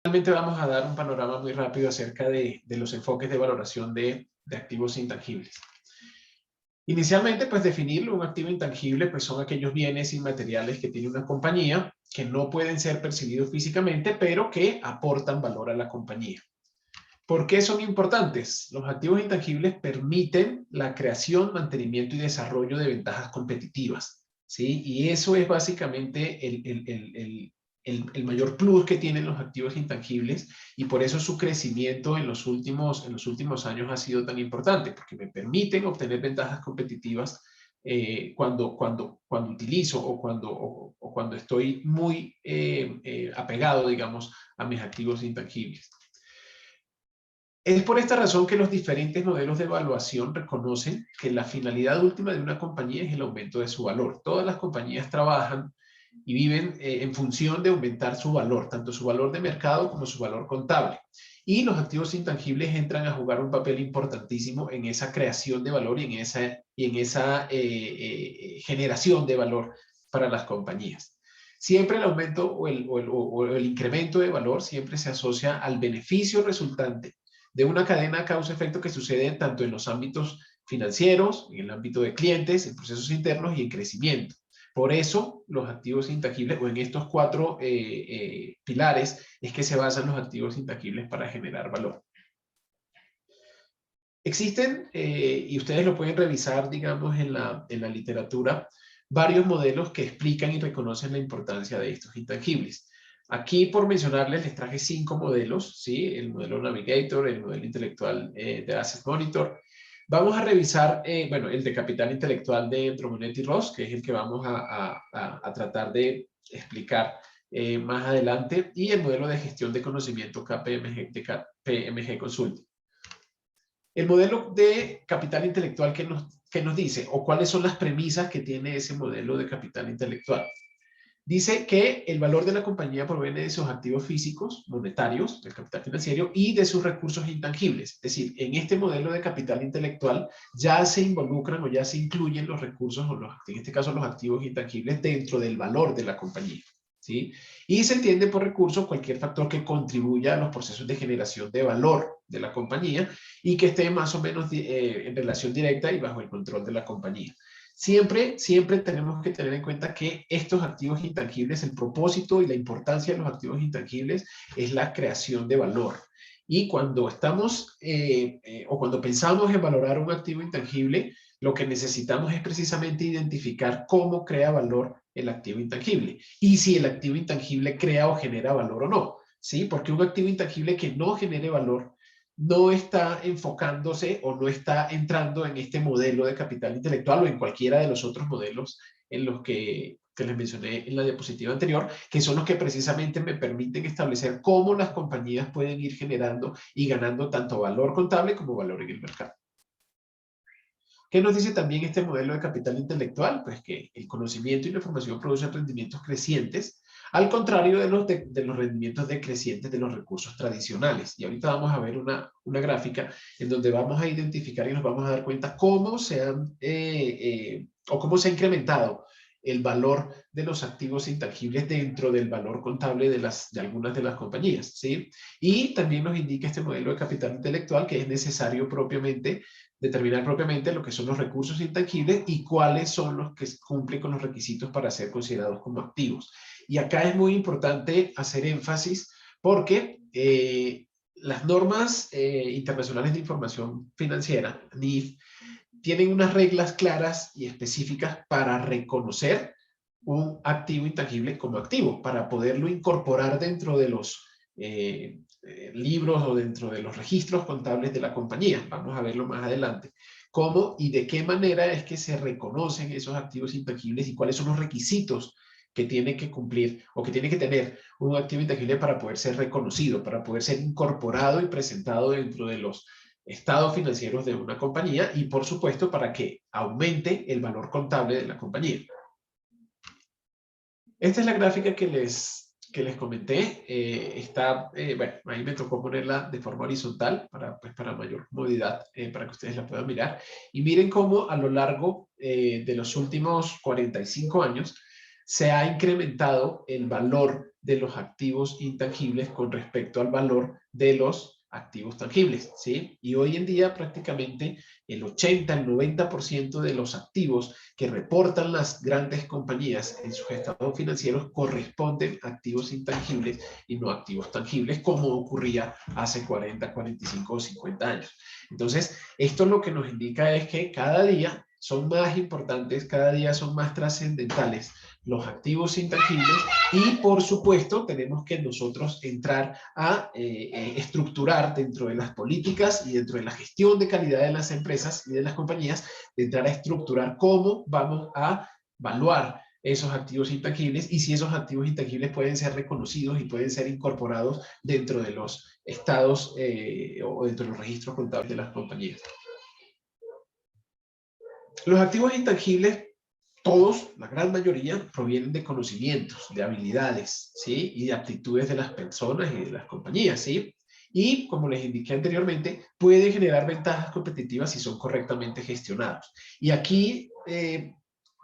Realmente vamos a dar un panorama muy rápido acerca de los enfoques de valoración de activos intangibles. Inicialmente, pues definirlo, un activo intangible, pues son aquellos bienes inmateriales que tiene una compañía que no pueden ser percibidos físicamente, pero que aportan valor a la compañía. ¿Por qué son importantes? Los activos intangibles permiten la creación, mantenimiento y desarrollo de ventajas competitivas, ¿sí? Y eso es básicamente el mayor plus que tienen los activos intangibles y por eso su crecimiento en los últimos años ha sido tan importante, porque me permiten obtener ventajas competitivas cuando utilizo o cuando estoy muy apegado, digamos, a mis activos intangibles. Es por esta razón que los diferentes modelos de evaluación reconocen que la finalidad última de una compañía es el aumento de su valor. Todas las compañías trabajan y viven en función de aumentar su valor, tanto su valor de mercado como su valor contable. Y los activos intangibles entran a jugar un papel importantísimo en esa creación de valor y en esa generación de valor para las compañías. Siempre el aumento o el incremento de valor siempre se asocia al beneficio resultante de una cadena causa-efecto que sucede tanto en los ámbitos financieros, en el ámbito de clientes, en procesos internos y en crecimiento. Por eso, los activos intangibles, o en estos cuatro pilares, es que se basan los activos intangibles para generar valor. Existen, y ustedes lo pueden revisar, digamos, en la literatura, varios modelos que explican y reconocen la importancia de estos intangibles. Aquí, por mencionarles, les traje 5 modelos, ¿sí? El modelo Navigator, el modelo intelectual de Asset Monitor. Vamos a revisar, bueno, el de capital intelectual de Dromonet y Ross, que es el que vamos a tratar de explicar más adelante, y el modelo de gestión de conocimiento KPMG, de KPMG Consulting. El modelo de capital intelectual que nos dice, o cuáles son las premisas que tiene ese modelo de capital intelectual. Dice que el valor de la compañía proviene de sus activos físicos, monetarios, del capital financiero y de sus recursos intangibles. Es decir, en este modelo de capital intelectual ya se involucran o ya se incluyen los recursos, o en este caso los activos intangibles, dentro del valor de la compañía, ¿sí? Y se entiende por recursos cualquier factor que contribuya a los procesos de generación de valor de la compañía y que esté más o menos en relación directa y bajo el control de la compañía. Siempre tenemos que tener en cuenta que estos activos intangibles, el propósito y la importancia de los activos intangibles es la creación de valor. Y cuando estamos o cuando pensamos en valorar un activo intangible, lo que necesitamos es precisamente identificar cómo crea valor el activo intangible y si el activo intangible crea o genera valor o no, ¿sí? Porque un activo intangible que no genere valor no está enfocándose o no está entrando en este modelo de capital intelectual o en cualquiera de los otros modelos en los que les mencioné en la diapositiva anterior, que son los que precisamente me permiten establecer cómo las compañías pueden ir generando y ganando tanto valor contable como valor en el mercado. ¿Qué nos dice también este modelo de capital intelectual? Pues que el conocimiento y la información producen rendimientos crecientes, al contrario de los rendimientos decrecientes de los recursos tradicionales. Y ahorita vamos a ver una gráfica en donde vamos a identificar y nos vamos a dar cuenta cómo cómo se ha incrementado el valor de los activos intangibles dentro del valor contable de algunas de las compañías, ¿sí? Y también nos indica este modelo de capital intelectual que es necesario determinar propiamente lo que son los recursos intangibles y cuáles son los que cumplen con los requisitos para ser considerados como activos. Y acá es muy importante hacer énfasis porque las normas internacionales de información financiera, NIF, tienen unas reglas claras y específicas para reconocer un activo intangible como activo, para poderlo incorporar dentro de los libros o dentro de los registros contables de la compañía. Vamos a verlo más adelante. ¿Cómo y de qué manera es que se reconocen esos activos intangibles y cuáles son los requisitos que tiene que cumplir o que tiene que tener un activo intangible para poder ser reconocido, para poder ser incorporado y presentado dentro de los estados financieros de una compañía y, por supuesto, para que aumente el valor contable de la compañía? Esta es la gráfica que les comenté. Bueno, ahí me tocó ponerla de forma horizontal para mayor comodidad, para que ustedes la puedan mirar. Y miren cómo a lo largo de los últimos 45 años se ha incrementado el valor de los activos intangibles con respecto al valor de los activos tangibles, ¿sí? Y hoy en día prácticamente el 80, el 90% de los activos que reportan las grandes compañías en sus estados financieros corresponden a activos intangibles y no activos tangibles, como ocurría hace 40, 45 o 50 años. Entonces, esto lo que nos indica es que cada día son más importantes, cada día son más trascendentales los activos intangibles y, por supuesto, tenemos que nosotros entrar a estructurar dentro de las políticas y dentro de la gestión de calidad de las empresas y de las compañías, de entrar a estructurar cómo vamos a evaluar esos activos intangibles y si esos activos intangibles pueden ser reconocidos y pueden ser incorporados dentro de los estados o dentro de los registros contables de las compañías. Los activos intangibles, todos, la gran mayoría, provienen de conocimientos, de habilidades, ¿sí? Y de aptitudes de las personas y de las compañías, ¿sí? Y, como les indiqué anteriormente, pueden generar ventajas competitivas si son correctamente gestionados. Y aquí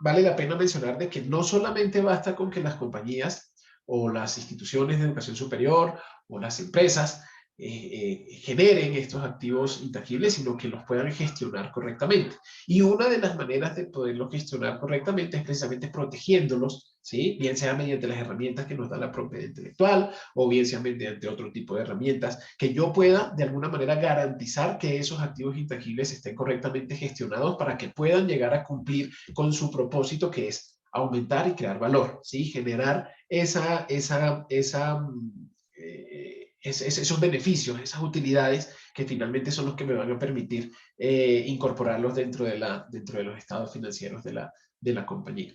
vale la pena mencionar de que no solamente basta con que las compañías o las instituciones de educación superior o las empresas generen estos activos intangibles, sino que los puedan gestionar correctamente. Y una de las maneras de poderlos gestionar correctamente es precisamente protegiéndolos, ¿sí? Bien sea mediante las herramientas que nos da la propiedad intelectual o bien sea mediante otro tipo de herramientas, que yo pueda de alguna manera garantizar que esos activos intangibles estén correctamente gestionados para que puedan llegar a cumplir con su propósito, que es aumentar y crear valor, ¿sí? Generar esos beneficios, esas utilidades que finalmente son los que me van a permitir incorporarlos dentro de los estados financieros de la compañía.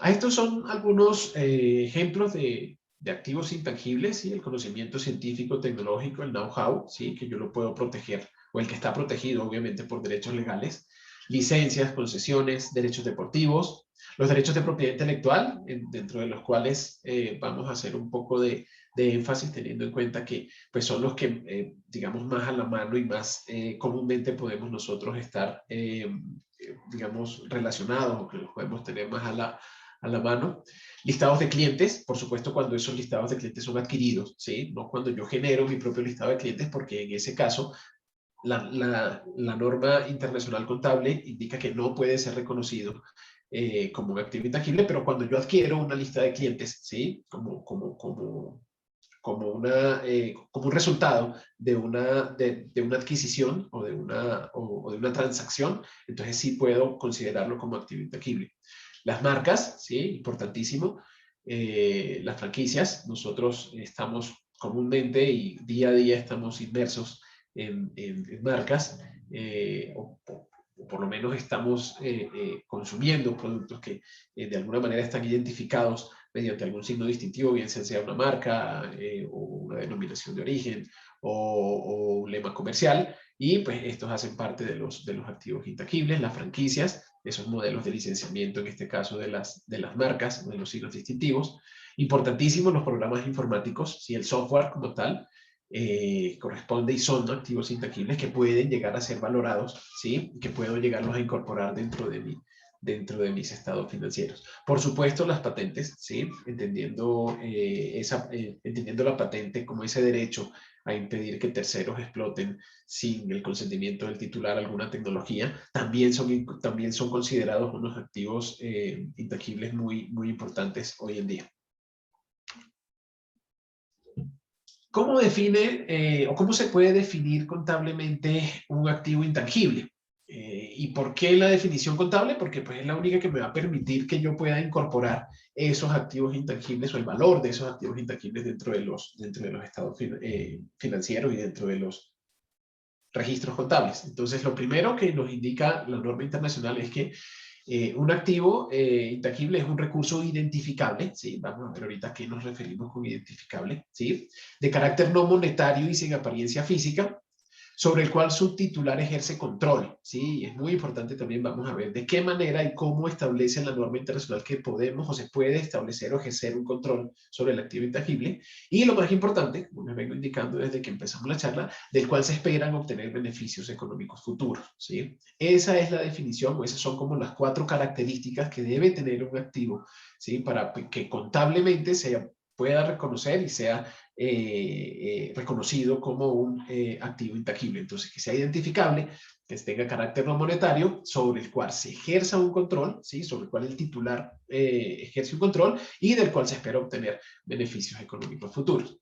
Estos son algunos ejemplos de activos intangibles, ¿sí? El conocimiento científico, tecnológico, el know-how, ¿sí? Que yo lo puedo proteger, o el que está protegido obviamente por derechos legales, licencias, concesiones, derechos deportivos, los derechos de propiedad intelectual, dentro de los cuales vamos a hacer un poco de énfasis teniendo en cuenta que pues, son los que, digamos, más a la mano y más comúnmente podemos nosotros estar, digamos, relacionados o que los podemos tener más a la mano. Listados de clientes, por supuesto, cuando esos listados de clientes son adquiridos, ¿sí? No cuando yo genero mi propio listado de clientes, porque en ese caso la norma internacional contable indica que no puede ser reconocido como un activo intangible, pero cuando yo adquiero una lista de clientes, ¿sí? Como un resultado de una adquisición o de una transacción, entonces sí puedo considerarlo como activo intangible. Las marcas, ¿sí? Importantísimo. Las franquicias, nosotros estamos comúnmente y día a día estamos inmersos en marcas, o por lo menos estamos consumiendo productos que de alguna manera están identificados mediante algún signo distintivo, bien sea una marca o una denominación de origen o un lema comercial, y pues estos hacen parte de los activos intangibles. Las franquicias, esos modelos de licenciamiento, en este caso de las marcas, de los signos distintivos. Importantísimos los programas informáticos, si el software como tal corresponde y son activos intangibles que pueden llegar a ser valorados, ¿sí? Que puedo llegarlos a incorporar dentro de mis estados financieros. Por supuesto, las patentes, ¿sí? Entendiendo la patente como ese derecho a impedir que terceros exploten sin el consentimiento del titular alguna tecnología, también son considerados unos activos intangibles muy, muy importantes hoy en día. ¿Cómo define o cómo se puede definir contablemente un activo intangible? ¿Y por qué la definición contable? Porque pues, es la única que me va a permitir que yo pueda incorporar esos activos intangibles o el valor de esos activos intangibles dentro de los estados financieros y dentro de los registros contables. Entonces, lo primero que nos indica la norma internacional es que un activo intangible es un recurso identificable, ¿sí? Vamos a ver ahorita a qué nos referimos con identificable, ¿sí? De carácter no monetario y sin apariencia física, sobre el cual su titular ejerce control, ¿sí? Y es muy importante también, vamos a ver de qué manera y cómo establece la norma internacional que podemos o se puede establecer o ejercer un control sobre el activo intangible. Y lo más importante, como les vengo indicando desde que empezamos la charla, del cual se esperan obtener beneficios económicos futuros, ¿sí? Esa es la definición, o esas son como las 4 características que debe tener un activo, ¿sí? Para que contablemente se pueda reconocer y sea reconocido como un activo intangible. Entonces, que sea identificable, que tenga carácter no monetario, sobre el cual se ejerza un control, ¿sí? Sobre el cual el titular ejerce un control y del cual se espera obtener beneficios económicos futuros.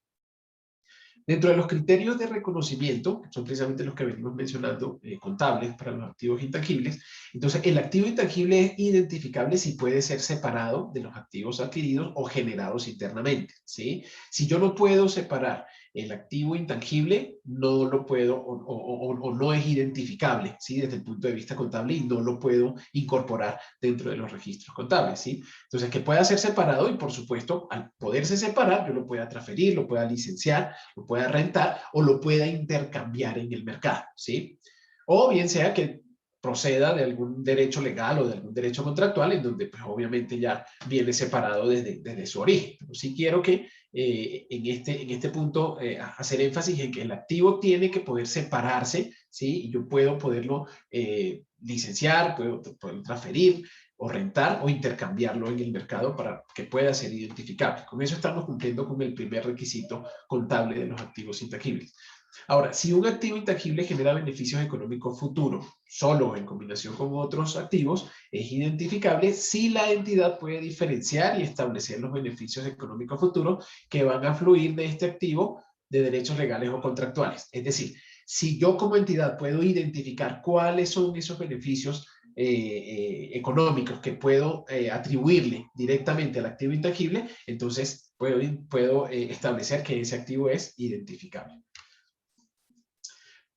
Dentro de los criterios de reconocimiento, que son precisamente los que venimos mencionando, contables para los activos intangibles, entonces el activo intangible es identificable si puede ser separado de los activos adquiridos o generados internamente, ¿sí? Si yo no puedo separar el activo intangible, no lo puedo o no es identificable, ¿sí? Desde el punto de vista contable y no lo puedo incorporar dentro de los registros contables, ¿sí? Entonces, que pueda ser separado y, por supuesto, al poderse separar, yo lo pueda transferir, lo pueda licenciar, lo pueda rentar o lo pueda intercambiar en el mercado, ¿sí? O bien sea que proceda de algún derecho legal o de algún derecho contractual en donde pues obviamente ya viene separado desde su origen. Pero sí quiero que en este punto hacer énfasis en que el activo tiene que poder separarse, ¿sí? Y yo puedo poderlo licenciar, puedo transferir o rentar o intercambiarlo en el mercado para que pueda ser identificable. Con eso estamos cumpliendo con el primer requisito contable de los activos intangibles. Ahora, si un activo intangible genera beneficios económicos futuros, solo en combinación con otros activos, es identificable si la entidad puede diferenciar y establecer los beneficios económicos futuros que van a fluir de este activo de derechos legales o contractuales. Es decir, si yo como entidad puedo identificar cuáles son esos beneficios económicos que puedo atribuirle directamente al activo intangible, entonces puedo establecer que ese activo es identificable.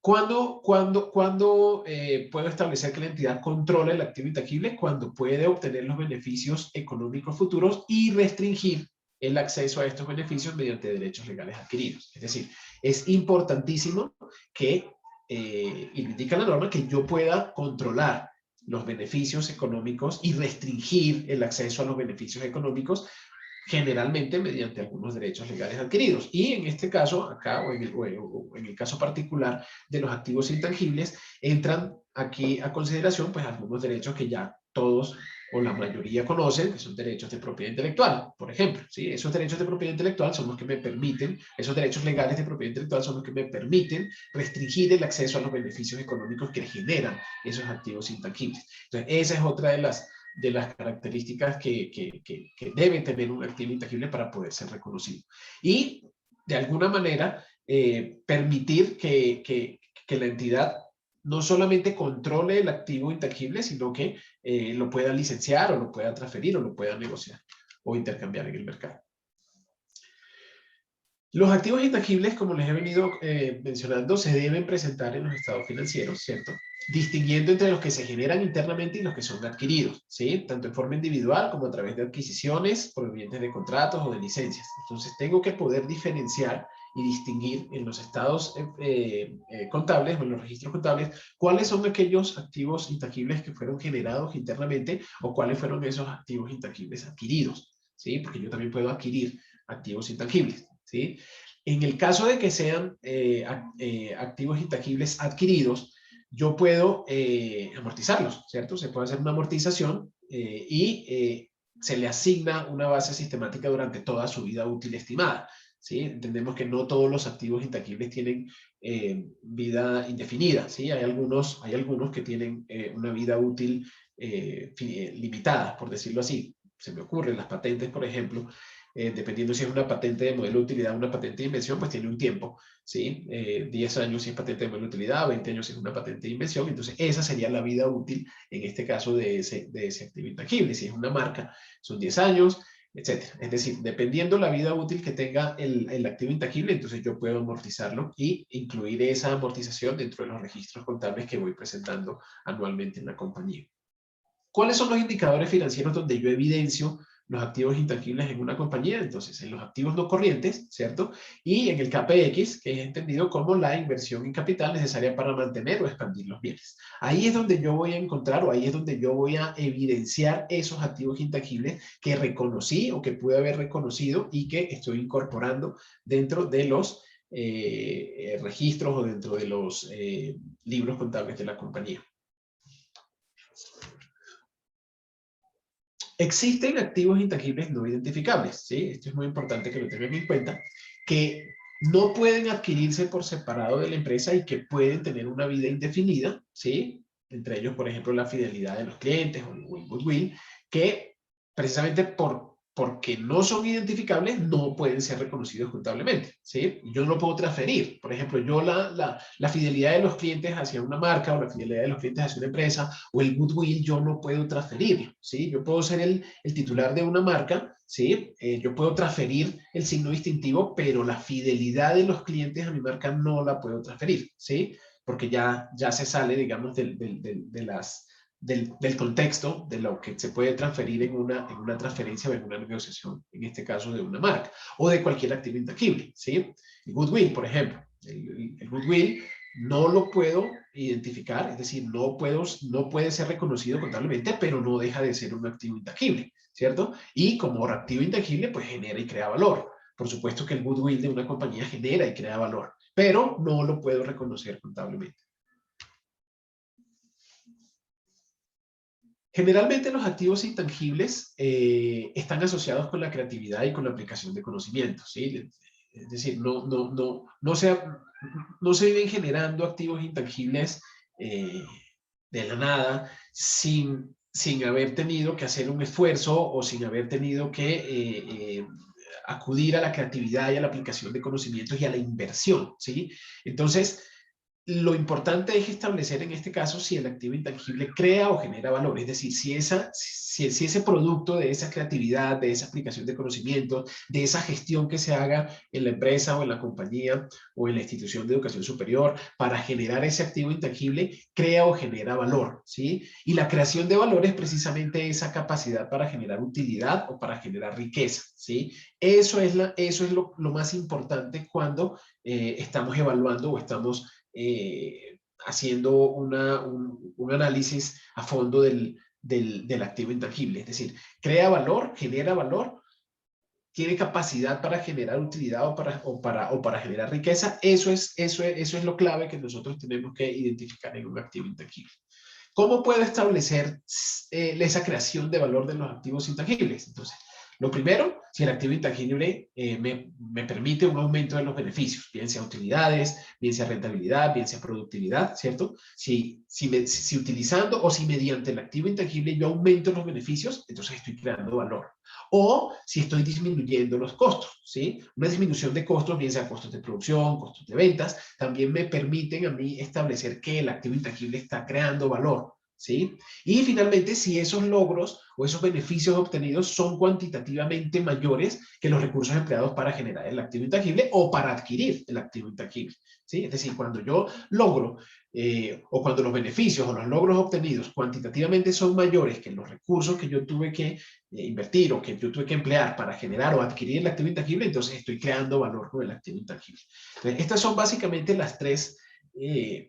¿Cuándo puedo establecer que la entidad controla el activo intangible? Cuando puede obtener los beneficios económicos futuros y restringir el acceso a estos beneficios mediante derechos legales adquiridos. Es decir, es importantísimo que, y lo indica la norma, que yo pueda controlar los beneficios económicos y restringir el acceso a los beneficios económicos generalmente mediante algunos derechos legales adquiridos. Y en este caso, acá, o en el caso particular de los activos intangibles, entran aquí a consideración pues algunos derechos que ya todos o la mayoría conocen, que son derechos de propiedad intelectual, por ejemplo. ¿Sí? Esos derechos de propiedad intelectual son los que me permiten, esos derechos legales de propiedad intelectual son los que me permiten restringir el acceso a los beneficios económicos que generan esos activos intangibles. Entonces, esa es otra de las características que debe tener un activo intangible para poder ser reconocido. Y, de alguna manera, permitir que la entidad no solamente controle el activo intangible, sino que lo pueda licenciar o lo pueda transferir o lo pueda negociar o intercambiar en el mercado. Los activos intangibles, como les he venido mencionando, se deben presentar en los estados financieros, ¿cierto? Distinguiendo entre los que se generan internamente y los que son adquiridos, ¿sí? Tanto en forma individual como a través de adquisiciones provenientes de contratos o de licencias. Entonces, tengo que poder diferenciar y distinguir en los estados contables o en los registros contables cuáles son aquellos activos intangibles que fueron generados internamente o cuáles fueron esos activos intangibles adquiridos, ¿sí? Porque yo también puedo adquirir activos intangibles, ¿sí? En el caso de que sean activos intangibles adquiridos, yo puedo amortizarlos, ¿cierto? Se puede hacer una amortización y se le asigna una base sistemática durante toda su vida útil estimada, ¿sí? Entendemos que no todos los activos intangibles tienen vida indefinida, ¿sí? Hay algunos que tienen una vida útil limitada, por decirlo así. Se me ocurren las patentes, por ejemplo, dependiendo si es una patente de modelo de utilidad o una patente de invención, pues tiene un tiempo, ¿sí? 10 años si es patente de modelo de utilidad, 20 años si es una patente de invención, entonces esa sería la vida útil, en este caso, de ese activo intangible. Si es una marca, son 10 años, etcétera. Es decir, dependiendo la vida útil que tenga el activo intangible, entonces yo puedo amortizarlo y incluir esa amortización dentro de los registros contables que voy presentando anualmente en la compañía. ¿Cuáles son los indicadores financieros donde yo evidencio los activos intangibles en una compañía, entonces en los activos no corrientes, ¿cierto? Y en el CAPEX, que es entendido como la inversión en capital necesaria para mantener o expandir los bienes. Ahí es donde yo voy a encontrar, o ahí es donde yo voy a evidenciar esos activos intangibles que reconocí o que pude haber reconocido y que estoy incorporando dentro de los registros o dentro de los libros contables de la compañía. Existen activos intangibles no identificables, ¿sí? Esto es muy importante que lo tengan en cuenta, que no pueden adquirirse por separado de la empresa y que pueden tener una vida indefinida, ¿sí? Entre ellos, por ejemplo, la fidelidad de los clientes o el goodwill, que precisamente porque no son identificables, no pueden ser reconocidos contablemente, ¿sí? Yo no lo puedo transferir. Por ejemplo, yo la fidelidad de los clientes hacia una marca o la fidelidad de los clientes hacia una empresa o el goodwill, yo no puedo transferirlo, ¿sí? Yo puedo ser el titular de una marca, ¿sí? Yo puedo transferir el signo distintivo, pero la fidelidad de los clientes a mi marca no la puedo transferir, ¿sí? Porque ya se sale, digamos, del contexto de lo que se puede transferir en una transferencia o en una negociación, en este caso de una marca, o de cualquier activo intangible, ¿sí? El goodwill, por ejemplo. El goodwill no lo puedo identificar, es decir, no puede ser reconocido contablemente, pero no deja de ser un activo intangible, ¿cierto? Y como activo intangible, pues genera y crea valor. Por supuesto que el goodwill de una compañía genera y crea valor, pero no lo puedo reconocer contablemente. Generalmente los activos intangibles están asociados con la creatividad y con la aplicación de conocimientos, ¿sí? Es decir, no se viven generando activos intangibles de la nada sin haber tenido que hacer un esfuerzo o sin haber tenido que acudir a la creatividad y a la aplicación de conocimientos y a la inversión, ¿sí? Entonces, lo importante es establecer en este caso si el activo intangible crea o genera valor, es decir, si ese producto de esa creatividad, de esa aplicación de conocimiento, de esa gestión que se haga en la empresa o en la compañía o en la institución de educación superior para generar ese activo intangible, crea o genera valor, ¿sí? Y la creación de valor es precisamente esa capacidad para generar utilidad o para generar riqueza, ¿sí? Eso es lo más importante cuando estamos evaluando o estamos haciendo un análisis a fondo del activo intangible. Es decir, crea valor, genera valor, tiene capacidad para generar utilidad o para generar riqueza. Eso es lo clave que nosotros tenemos que identificar en un activo intangible. ¿Cómo puedo establecer esa creación de valor de los activos intangibles? Entonces, lo primero, si el activo intangible me permite un aumento de los beneficios, bien sea utilidades, bien sea rentabilidad, bien sea productividad, ¿cierto? Si utilizando o si mediante el activo intangible yo aumento los beneficios, entonces estoy creando valor. O si estoy disminuyendo los costos, ¿sí? Una disminución de costos, bien sea costos de producción, costos de ventas, también me permiten a mí establecer que el activo intangible está creando valor, ¿sí? Y finalmente, si esos logros o esos beneficios obtenidos son cuantitativamente mayores que los recursos empleados para generar el activo intangible o para adquirir el activo intangible, ¿sí? Es decir, cuando yo logro o cuando los beneficios o los logros obtenidos cuantitativamente son mayores que los recursos que yo tuve que invertir o que yo tuve que emplear para generar o adquirir el activo intangible, entonces estoy creando valor con el activo intangible. Entonces, estas son básicamente las tres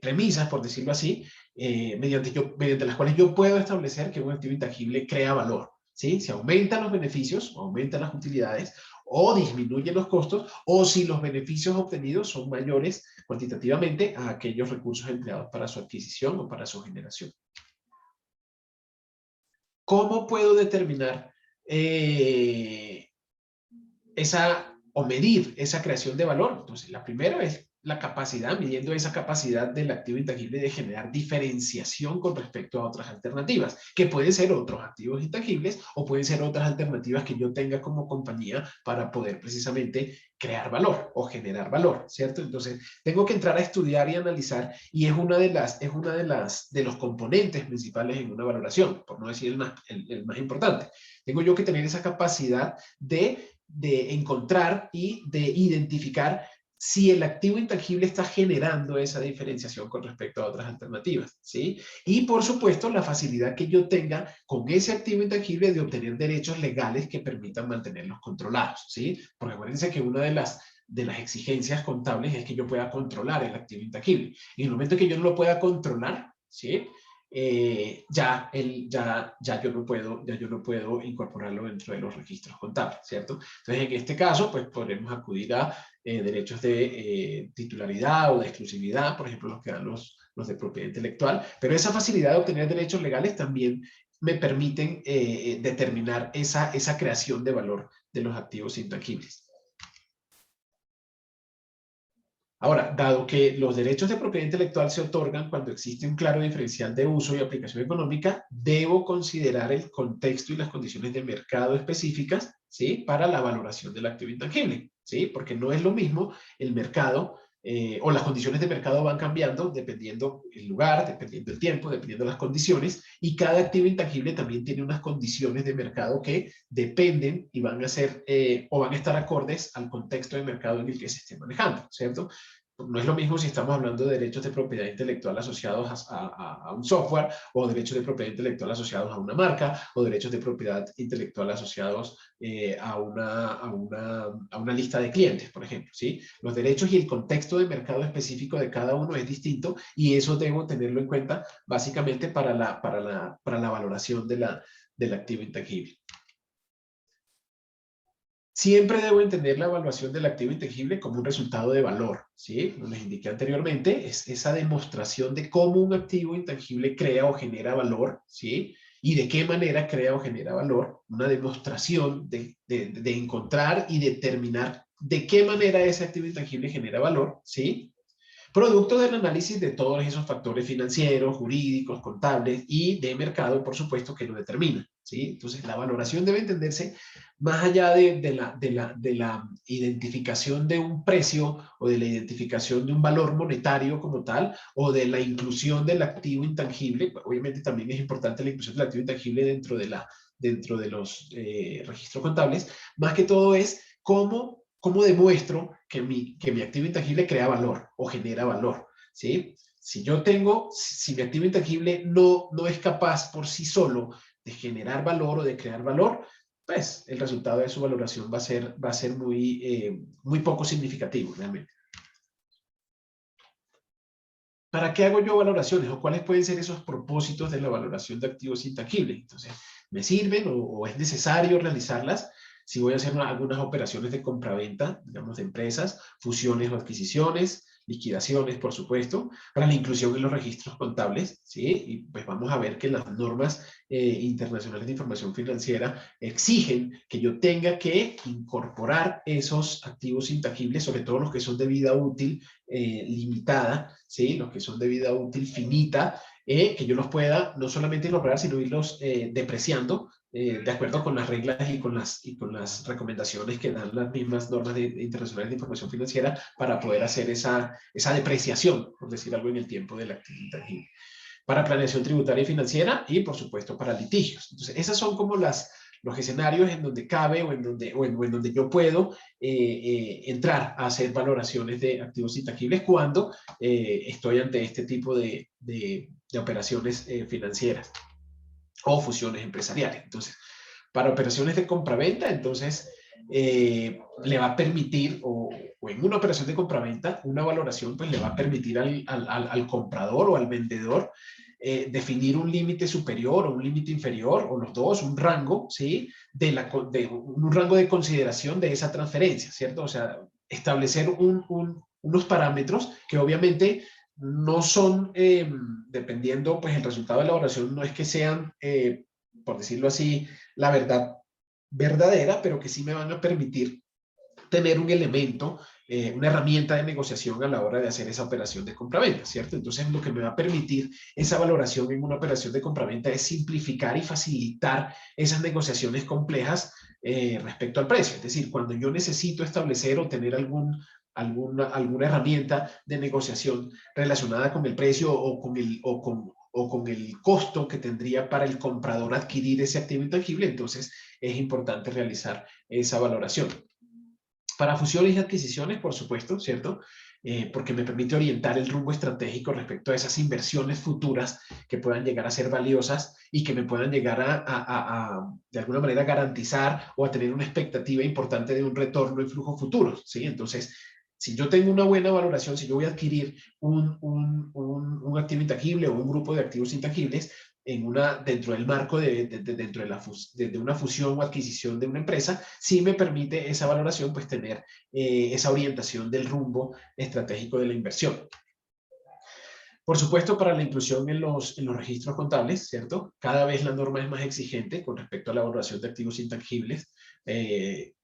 premisas, por decirlo así, mediante las cuales yo puedo establecer que un activo intangible crea valor, ¿sí? Si aumentan los beneficios, o aumentan las utilidades, o disminuyen los costos, o si los beneficios obtenidos son mayores cuantitativamente a aquellos recursos empleados para su adquisición o para su generación. ¿Cómo puedo determinar o medir esa creación de valor? Entonces, la primera es la capacidad, midiendo esa capacidad del activo intangible de generar diferenciación con respecto a otras alternativas, que pueden ser otros activos intangibles o pueden ser otras alternativas que yo tenga como compañía para poder precisamente crear valor o generar valor, ¿cierto? Entonces, tengo que entrar a estudiar y analizar y es una de los componentes principales en una valoración, por no decir el más importante. Tengo yo que tener esa capacidad de encontrar y de identificar si el activo intangible está generando esa diferenciación con respecto a otras alternativas, ¿sí? Y por supuesto, la facilidad que yo tenga con ese activo intangible de obtener derechos legales que permitan mantenerlos controlados, ¿sí? Porque acuérdense que una de las exigencias contables es que yo pueda controlar el activo intangible. Y en el momento que yo no lo pueda controlar, ¿sí? Ya yo no puedo incorporarlo dentro de los registros contables, ¿cierto? Entonces, en este caso, pues podremos acudir a derechos de titularidad o de exclusividad, por ejemplo, los que dan los de propiedad intelectual, pero esa facilidad de obtener derechos legales también me permiten determinar esa creación de valor de los activos intangibles. Ahora, dado que los derechos de propiedad intelectual se otorgan cuando existe un claro diferencial de uso y aplicación económica, debo considerar el contexto y las condiciones de mercado específicas, ¿sí? Para la valoración del activo intangible, ¿sí? Porque no es lo mismo el mercado o las condiciones de mercado van cambiando dependiendo el lugar, dependiendo el tiempo, dependiendo las condiciones, y cada activo intangible también tiene unas condiciones de mercado que dependen y van a ser o van a estar acordes al contexto de mercado en el que se esté manejando, ¿cierto? No es lo mismo si estamos hablando de derechos de propiedad intelectual asociados a un software, o derechos de propiedad intelectual asociados a una marca, o derechos de propiedad intelectual asociados a una lista de clientes, por ejemplo, ¿sí? Los derechos y el contexto de mercado específico de cada uno es distinto, y eso debo tenerlo en cuenta básicamente para la valoración del activo intangible. Siempre debo entender la evaluación del activo intangible como un resultado de valor, ¿sí? Como les indiqué anteriormente, es esa demostración de cómo un activo intangible crea o genera valor, ¿sí? Y de qué manera crea o genera valor. Una demostración de encontrar y determinar de qué manera ese activo intangible genera valor, ¿sí? Producto del análisis de todos esos factores financieros, jurídicos, contables y de mercado, por supuesto, que lo determinan, ¿sí? Entonces, la valoración debe entenderse más allá de la identificación de un precio o de la identificación de un valor monetario como tal, o de la inclusión del activo intangible. Obviamente también es importante la inclusión del activo intangible dentro de los registros contables. Más que todo es cómo demuestro que mi activo intangible crea valor o genera valor, ¿sí? Si mi activo intangible no es capaz por sí solo de generar valor o de crear valor, pues el resultado de su valoración va a ser muy poco significativo realmente. ¿Para qué hago yo valoraciones o cuáles pueden ser esos propósitos de la valoración de activos intangibles? Entonces, ¿me sirven o es necesario realizarlas si voy a hacer algunas operaciones de compraventa, digamos, de empresas, fusiones o adquisiciones, liquidaciones, por supuesto, para la inclusión en los registros contables, ¿sí? Y pues vamos a ver que las normas internacionales de información financiera exigen que yo tenga que incorporar esos activos intangibles, sobre todo los que son de vida útil limitada, ¿sí? Los que son de vida útil finita, que yo los pueda no solamente incorporar, sino irlos depreciando de acuerdo con las reglas y con las recomendaciones que dan las mismas normas internacionales de información financiera para poder hacer esa depreciación, por decir algo, en el tiempo del activo intangible. Para planeación tributaria y financiera y, por supuesto, para litigios. Entonces, esas son como los escenarios en donde cabe o en donde yo puedo entrar a hacer valoraciones de activos intangibles cuando estoy ante este tipo de operaciones financieras o fusiones empresariales. Entonces, para operaciones de compraventa, entonces le va a permitir, o en una operación de compraventa, una valoración pues le va a permitir al comprador o al vendedor definir un límite superior o un límite inferior, o los dos, un rango, ¿sí? Un rango de consideración de esa transferencia, ¿cierto? O sea, establecer unos parámetros que obviamente no son, dependiendo, pues el resultado de la evaluación no es que sean, por decirlo así, la verdad verdadera, pero que sí me van a permitir tener un elemento, una herramienta de negociación a la hora de hacer esa operación de compraventa, ¿cierto? Entonces, lo que me va a permitir esa valoración en una operación de compraventa es simplificar y facilitar esas negociaciones complejas respecto al precio. Es decir, cuando yo necesito establecer o tener alguna herramienta de negociación relacionada con el precio o con el costo que tendría para el comprador adquirir ese activo intangible, entonces es importante realizar esa valoración. Para fusiones y adquisiciones, por supuesto, ¿cierto? Porque me permite orientar el rumbo estratégico respecto a esas inversiones futuras que puedan llegar a ser valiosas y que me puedan llegar de alguna manera, garantizar o a tener una expectativa importante de un retorno en flujos futuros, ¿sí? Entonces, si yo tengo una buena valoración, si yo voy a adquirir un activo intangible o un grupo de activos intangibles, dentro del marco dentro de una fusión o adquisición de una empresa, sí me permite esa valoración, pues tener esa orientación del rumbo estratégico de la inversión. Por supuesto, para la inclusión en los registros contables, ¿cierto? Cada vez la norma es más exigente con respecto a la valoración de activos intangibles.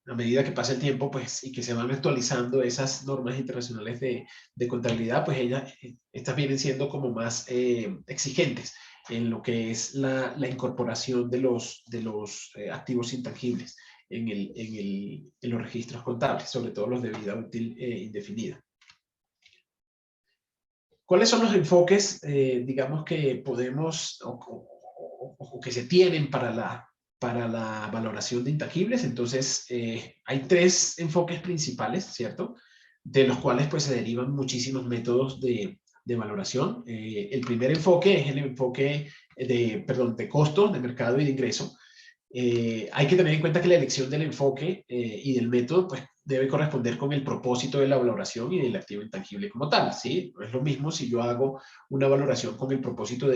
A medida que pasa el tiempo, pues, y que se van actualizando esas normas internacionales de contabilidad, pues estas vienen siendo como más exigentes en lo que es la incorporación de los activos intangibles en los registros contables, sobre todo los de vida útil indefinida. ¿Cuáles son los enfoques, digamos, que podemos o que se tienen para la valoración de intangibles? Entonces, hay tres enfoques principales, ¿cierto? De los cuales pues se derivan muchísimos métodos de valoración. El primer enfoque es el enfoque de costo, de mercado y de ingreso. Hay que tener en cuenta que la elección del enfoque y del método pues, debe corresponder con el propósito de la valoración y del activo intangible como tal, ¿sí? No es lo mismo si yo hago una valoración con el propósito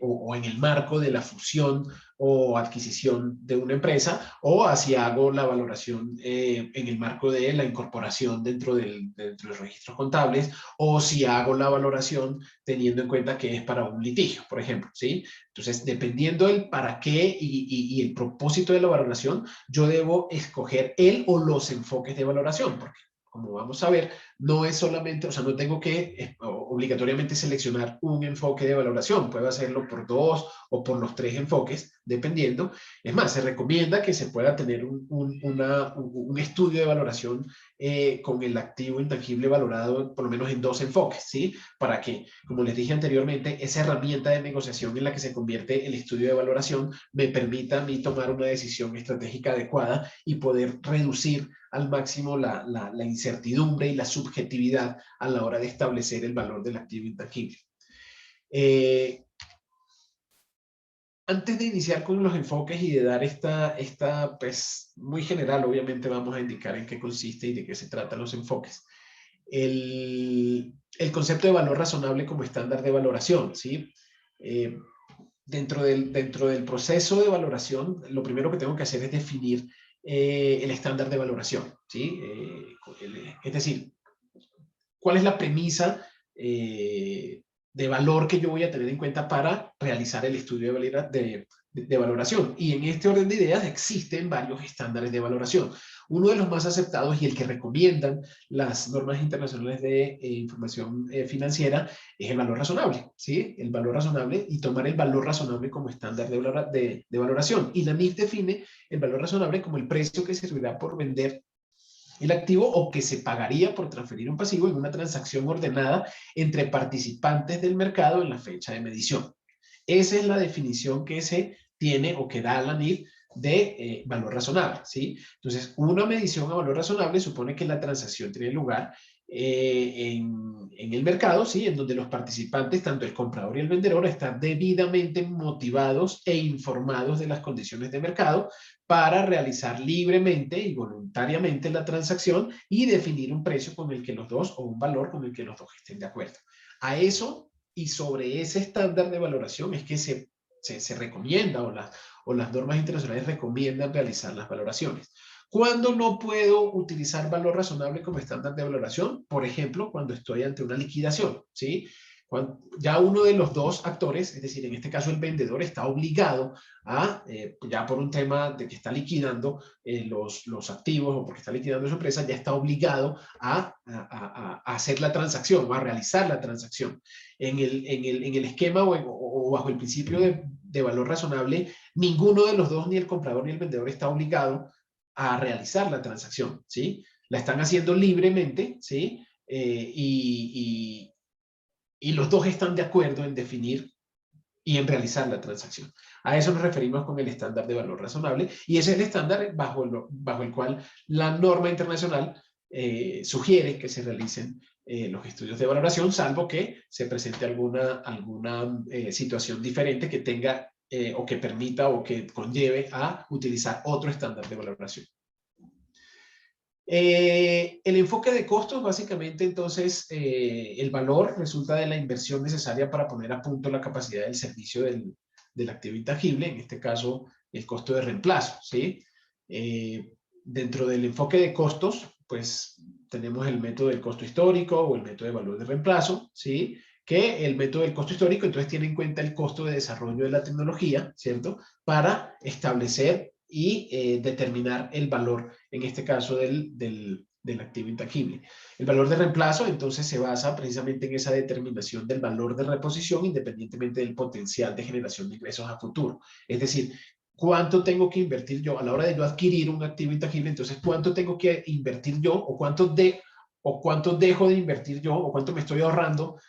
o en el marco de la fusión o adquisición de una empresa, o así hago la valoración en el marco de la incorporación dentro de los registros contables, o si hago la valoración teniendo en cuenta que es para un litigio, por ejemplo, ¿sí? Entonces, dependiendo del para qué y el propósito de la valoración, yo debo escoger el o los enfoques de valoración, porque como vamos a ver, no es solamente, o sea, no tengo que obligatoriamente seleccionar un enfoque de valoración, puedo hacerlo por 2 o por los 3 enfoques, dependiendo. Es más, se recomienda que se pueda tener un estudio de valoración con el activo intangible valorado por lo menos en 2 enfoques, ¿sí? Para que, como les dije anteriormente, esa herramienta de negociación en la que se convierte el estudio de valoración me permita a mí tomar una decisión estratégica adecuada y poder reducir al máximo la incertidumbre y la subjetividad a la hora de establecer el valor del activo intangible. Antes de iniciar con los enfoques y de dar esta pues, muy general, obviamente vamos a indicar en qué consiste y de qué se tratan los enfoques. El concepto de valor razonable como estándar de valoración, ¿sí? Dentro del proceso de valoración, lo primero que tengo que hacer es definir el estándar de valoración, ¿sí? Es decir, ¿cuál es la premisa de valor que yo voy a tener en cuenta para realizar el estudio de valoración? Y en este orden de ideas existen varios estándares de valoración. Uno de los más aceptados y el que recomiendan las normas internacionales de información financiera es el valor razonable, ¿sí? El valor razonable y tomar el valor razonable como estándar de valoración. Y la NIF define el valor razonable como el precio que servirá por vender el activo o que se pagaría por transferir un pasivo en una transacción ordenada entre participantes del mercado en la fecha de medición. Esa es la definición que se tiene o que da la NIF de valor razonable, ¿sí? Entonces, una medición a valor razonable supone que la transacción tiene lugar en el mercado, ¿sí? En donde los participantes, tanto el comprador y el vendedor, están debidamente motivados e informados de las condiciones de mercado para realizar libremente y voluntariamente la transacción y definir un precio con el que los dos, o un valor con el que los dos estén de acuerdo. A eso y sobre ese estándar de valoración es que se recomienda o las normas internacionales recomiendan realizar las valoraciones. ¿Cuándo no puedo utilizar valor razonable como estándar de valoración? Por ejemplo, cuando estoy ante una liquidación, ¿sí? Ya uno de los dos actores, es decir, en este caso el vendedor, está obligado ya por un tema de que está liquidando los activos o porque está liquidando su empresa, ya está obligado a hacer la transacción o a realizar la transacción. En el esquema o bajo el principio de valor razonable, ninguno de los dos, ni el comprador ni el vendedor, está obligado a realizar la transacción, ¿sí? La están haciendo libremente, ¿sí? Y los dos están de acuerdo en definir y en realizar la transacción. A eso nos referimos con el estándar de valor razonable y ese es el estándar bajo el cual la norma internacional sugiere que se realicen los estudios de valoración, salvo que se presente alguna situación diferente que tenga o que permita o que conlleve a utilizar otro estándar de valoración. El enfoque de costos, básicamente, entonces, el valor resulta de la inversión necesaria para poner a punto la capacidad del servicio del activo intangible, en este caso, el costo de reemplazo, ¿sí? Dentro del enfoque de costos, pues, tenemos el método del costo histórico o el método de valor de reemplazo, ¿sí? Que el método del costo histórico, entonces, tiene en cuenta el costo de desarrollo de la tecnología, ¿cierto? Para establecer y determinar el valor, en este caso, del activo intangible. El valor de reemplazo, entonces, se basa precisamente en esa determinación del valor de reposición independientemente del potencial de generación de ingresos a futuro. Es decir, ¿cuánto tengo que invertir yo a la hora de yo adquirir un activo intangible? Entonces, ¿cuánto tengo que invertir yo o cuánto dejo de invertir yo o cuánto me estoy ahorrando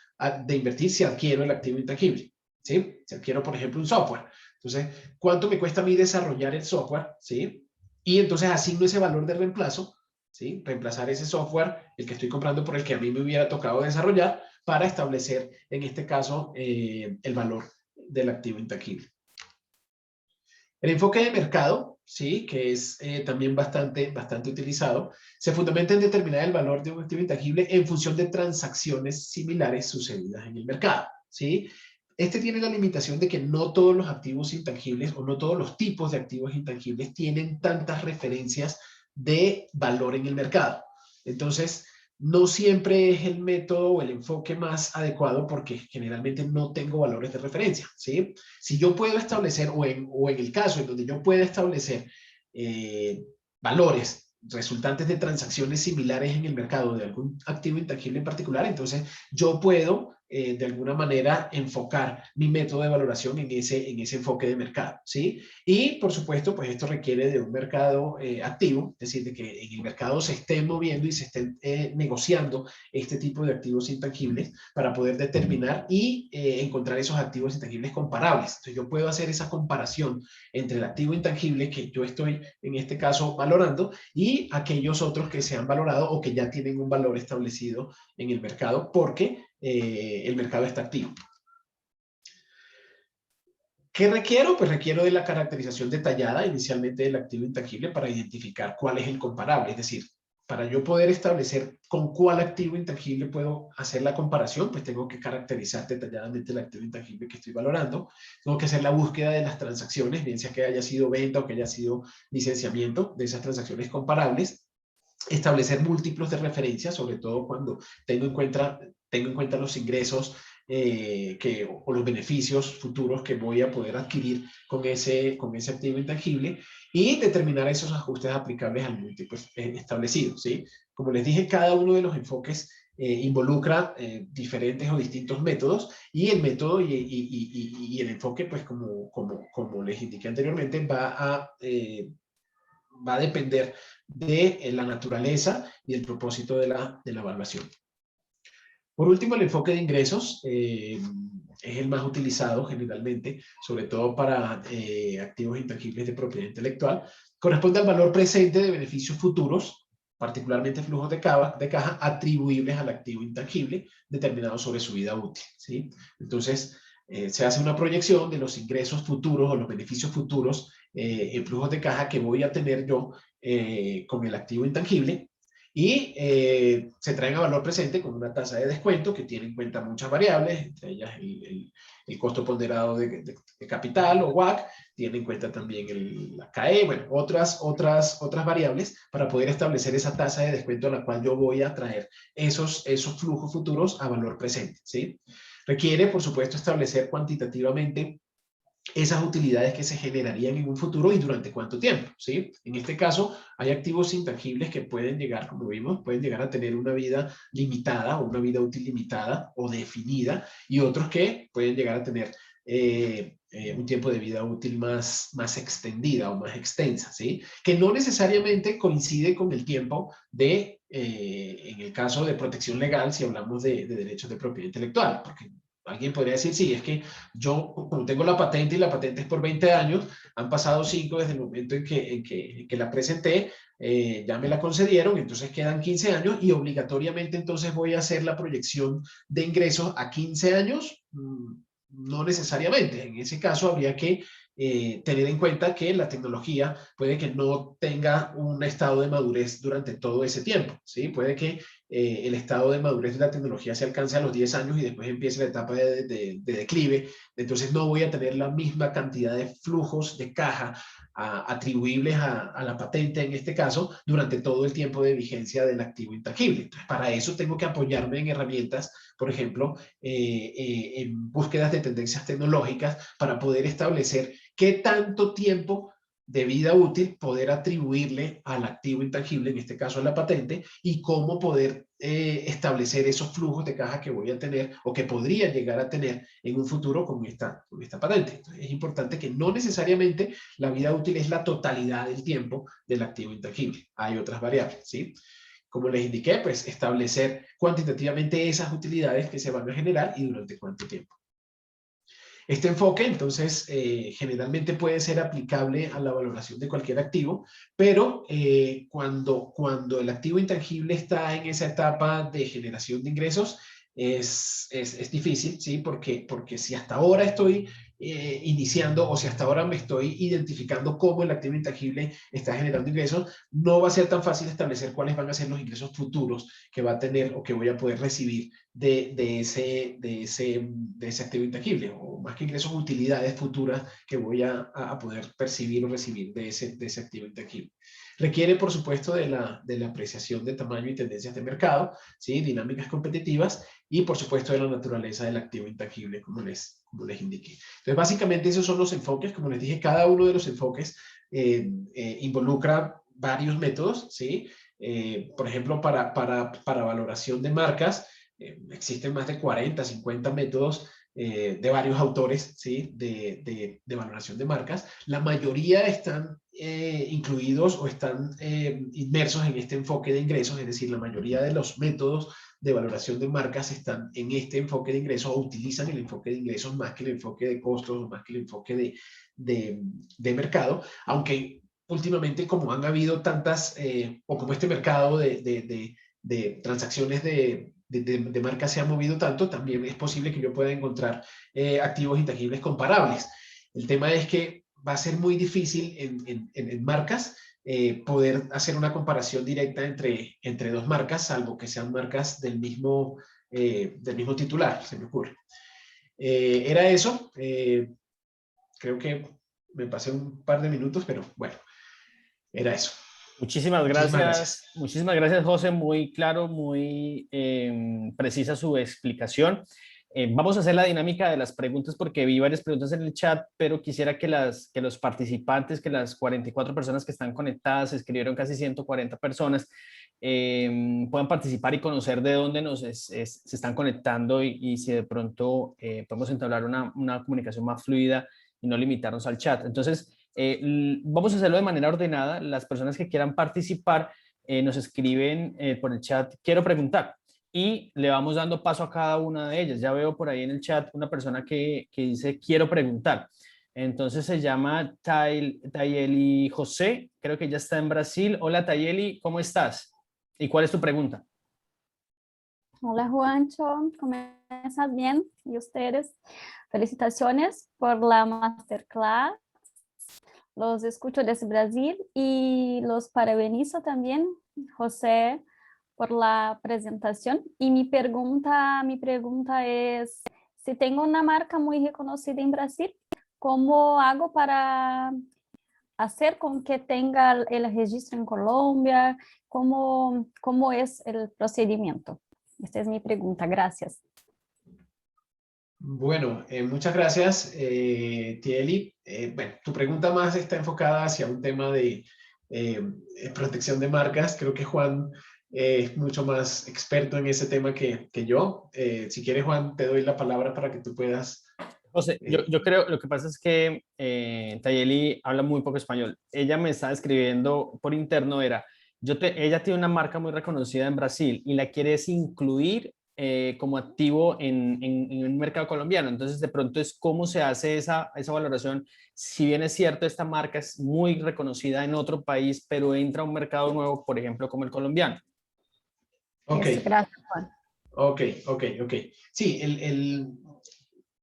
de invertir si adquiero el activo intangible? ¿Sí? Si adquiero, por ejemplo, un software. Entonces, ¿cuánto me cuesta a mí desarrollar el software? ¿Sí? Y entonces asigno ese valor de reemplazo, ¿sí? Reemplazar ese software, el que estoy comprando por el que a mí me hubiera tocado desarrollar, para establecer, en este caso, el valor del activo intangible. El enfoque de mercado, ¿sí? Que es también bastante utilizado, se fundamenta en determinar el valor de un activo intangible en función de transacciones similares sucedidas en el mercado, ¿sí? Este tiene la limitación de que no todos los activos intangibles o no todos los tipos de activos intangibles tienen tantas referencias de valor en el mercado. Entonces, no siempre es el método o el enfoque más adecuado porque generalmente no tengo valores de referencia, ¿sí? Si yo puedo establecer, o en el caso en donde yo pueda establecer valores resultantes de transacciones similares en el mercado de algún activo intangible en particular, entonces yo puedo de alguna manera enfocar mi método de valoración en ese enfoque de mercado, ¿sí? Y por supuesto, pues esto requiere de un mercado activo, es decir, de que en el mercado se estén moviendo y se estén negociando este tipo de activos intangibles para poder determinar y encontrar esos activos intangibles comparables. Entonces yo puedo hacer esa comparación entre el activo intangible que yo estoy en este caso valorando y aquellos otros que se han valorado o que ya tienen un valor establecido en el mercado porque el mercado está activo. ¿Qué requiero? Pues requiero de la caracterización detallada inicialmente del activo intangible para identificar cuál es el comparable. Es decir, para yo poder establecer con cuál activo intangible puedo hacer la comparación, pues tengo que caracterizar detalladamente el activo intangible que estoy valorando. Tengo que hacer la búsqueda de las transacciones, bien sea que haya sido venta o que haya sido licenciamiento de esas transacciones comparables. Establecer múltiplos de referencia, sobre todo cuando tengo en cuenta los ingresos o los beneficios futuros que voy a poder adquirir con ese activo intangible y determinar esos ajustes aplicables al múltiplo establecido, ¿sí? Como les dije, cada uno de los enfoques involucra diferentes o distintos métodos y el método y el enfoque, pues como les indiqué anteriormente, va a depender de la naturaleza y el propósito de la evaluación. Por último, el enfoque de ingresos es el más utilizado generalmente, sobre todo para activos intangibles de propiedad intelectual. Corresponde al valor presente de beneficios futuros, particularmente flujos de caja atribuibles al activo intangible determinado sobre su vida útil, ¿sí? Entonces, se hace una proyección de los ingresos futuros o los beneficios futuros en flujos de caja que voy a tener yo con el activo intangible y se traen a valor presente con una tasa de descuento que tiene en cuenta muchas variables, entre ellas el costo ponderado de capital o WACC, tiene en cuenta también la CAE, bueno, otras variables para poder establecer esa tasa de descuento a la cual yo voy a traer esos flujos futuros a valor presente, ¿sí? Requiere, por supuesto, establecer cuantitativamente esas utilidades que se generarían en un futuro y durante cuánto tiempo, ¿sí? En este caso, hay activos intangibles que pueden llegar, como vimos, pueden llegar a tener una vida limitada o una vida útil limitada o definida y otros que pueden llegar a tener un tiempo de vida útil más extendida o más extensa, ¿sí? Que no necesariamente coincide con el tiempo en el caso de protección legal, si hablamos de derechos de propiedad intelectual, porque alguien podría decir, sí, es que yo, como tengo la patente y la patente es por 20 años, han pasado 5 desde el momento en que la presenté, ya me la concedieron, entonces quedan 15 años y obligatoriamente entonces voy a hacer la proyección de ingresos a 15 años. No necesariamente. En ese caso habría que tener en cuenta que la tecnología puede que no tenga un estado de madurez durante todo ese tiempo, ¿sí? Puede que el estado de madurez de la tecnología se alcance a los 10 años y después empiece la etapa de declive, entonces no voy a tener la misma cantidad de flujos de caja atribuibles a la patente en este caso durante todo el tiempo de vigencia del activo intangible. Entonces, para eso tengo que apoyarme en herramientas, por ejemplo, en búsquedas de tendencias tecnológicas para poder establecer qué tanto tiempo de vida útil poder atribuirle al activo intangible, en este caso a la patente, y cómo poder establecer esos flujos de caja que voy a tener o que podría llegar a tener en un futuro con esta patente. Entonces, es importante que no necesariamente la vida útil es la totalidad del tiempo del activo intangible. Hay otras variables, ¿sí? Como les indiqué, pues establecer cuantitativamente esas utilidades que se van a generar y durante cuánto tiempo. Este enfoque, entonces, generalmente puede ser aplicable a la valoración de cualquier activo, pero cuando el activo intangible está en esa etapa de generación de ingresos, es difícil, ¿sí? Porque si hasta ahora estoy iniciando o si hasta ahora me estoy identificando cómo el activo intangible está generando ingresos, no va a ser tan fácil establecer cuáles van a ser los ingresos futuros que va a tener o que voy a poder recibir de ese activo intangible, o más que ingresos, utilidades futuras que voy a poder percibir o recibir de ese activo intangible. Requiere, por supuesto, de la apreciación de tamaño y tendencias de mercado, ¿sí? Dinámicas competitivas y, por supuesto, de la naturaleza del activo intangible, como les indiqué. Entonces, básicamente esos son los enfoques. Como les dije, cada uno de los enfoques involucra varios métodos, ¿sí? Por ejemplo, para valoración de marcas, existen más de 40, 50 métodos de varios autores, ¿sí? de valoración de marcas. La mayoría están incluidos o están inmersos en este enfoque de ingresos, es decir, la mayoría de los métodos de valoración de marcas están en este enfoque de ingresos o utilizan el enfoque de ingresos más que el enfoque de costos o más que el enfoque de mercado, aunque últimamente como han habido tantas, o como este mercado de transacciones de marca se ha movido tanto, también es posible que yo pueda encontrar activos intangibles comparables. El tema es que va a ser muy difícil en marcas poder hacer una comparación directa entre dos marcas, salvo que sean marcas del mismo titular, se me ocurre. Era eso. Creo que me pasé un par de minutos, pero bueno, era eso. Muchísimas gracias. Muchísimas gracias, José. Muy claro, muy precisa su explicación. Vamos a hacer la dinámica de las preguntas porque vi varias preguntas en el chat, pero quisiera que los participantes, que las 44 personas que están conectadas, escribieron casi 140 personas, puedan participar y conocer de dónde se están conectando y si de pronto podemos entablar una comunicación más fluida y no limitarnos al chat. Entonces, vamos a hacerlo de manera ordenada. Las personas que quieran participar nos escriben por el chat, quiero preguntar, y le vamos dando paso a cada una de ellas. Ya veo por ahí en el chat una persona que dice, quiero preguntar. Entonces se llama Tayeli José, creo que ella está en Brasil. Hola Tayeli, ¿cómo estás? ¿Y cuál es tu pregunta? Hola Juancho, ¿cómo estás? Bien, ¿y ustedes? Felicitaciones por la masterclass. Los escucho desde Brasil y los parabenizo también, José, por la presentación. Y mi pregunta es, si tengo una marca muy reconocida en Brasil, ¿cómo hago para hacer con que tenga el registro en Colombia? ¿Cómo es el procedimiento? Esta es mi pregunta. Gracias. Bueno, muchas gracias, Tieli. Bueno, tu pregunta más está enfocada hacia un tema de protección de marcas. Creo que Juan es mucho más experto en ese tema que yo. Si quieres, Juan, te doy la palabra para que tú puedas. José, yo creo, lo que pasa es que Tayeli habla muy poco español. Ella me estaba escribiendo por interno, ella tiene una marca muy reconocida en Brasil y la quieres incluir como activo en un mercado colombiano. Entonces, de pronto es cómo se hace esa valoración. Si bien es cierto, esta marca es muy reconocida en otro país, pero entra a un mercado nuevo, por ejemplo, como el colombiano. Ok, Eso, gracias, Juan. ok. Sí,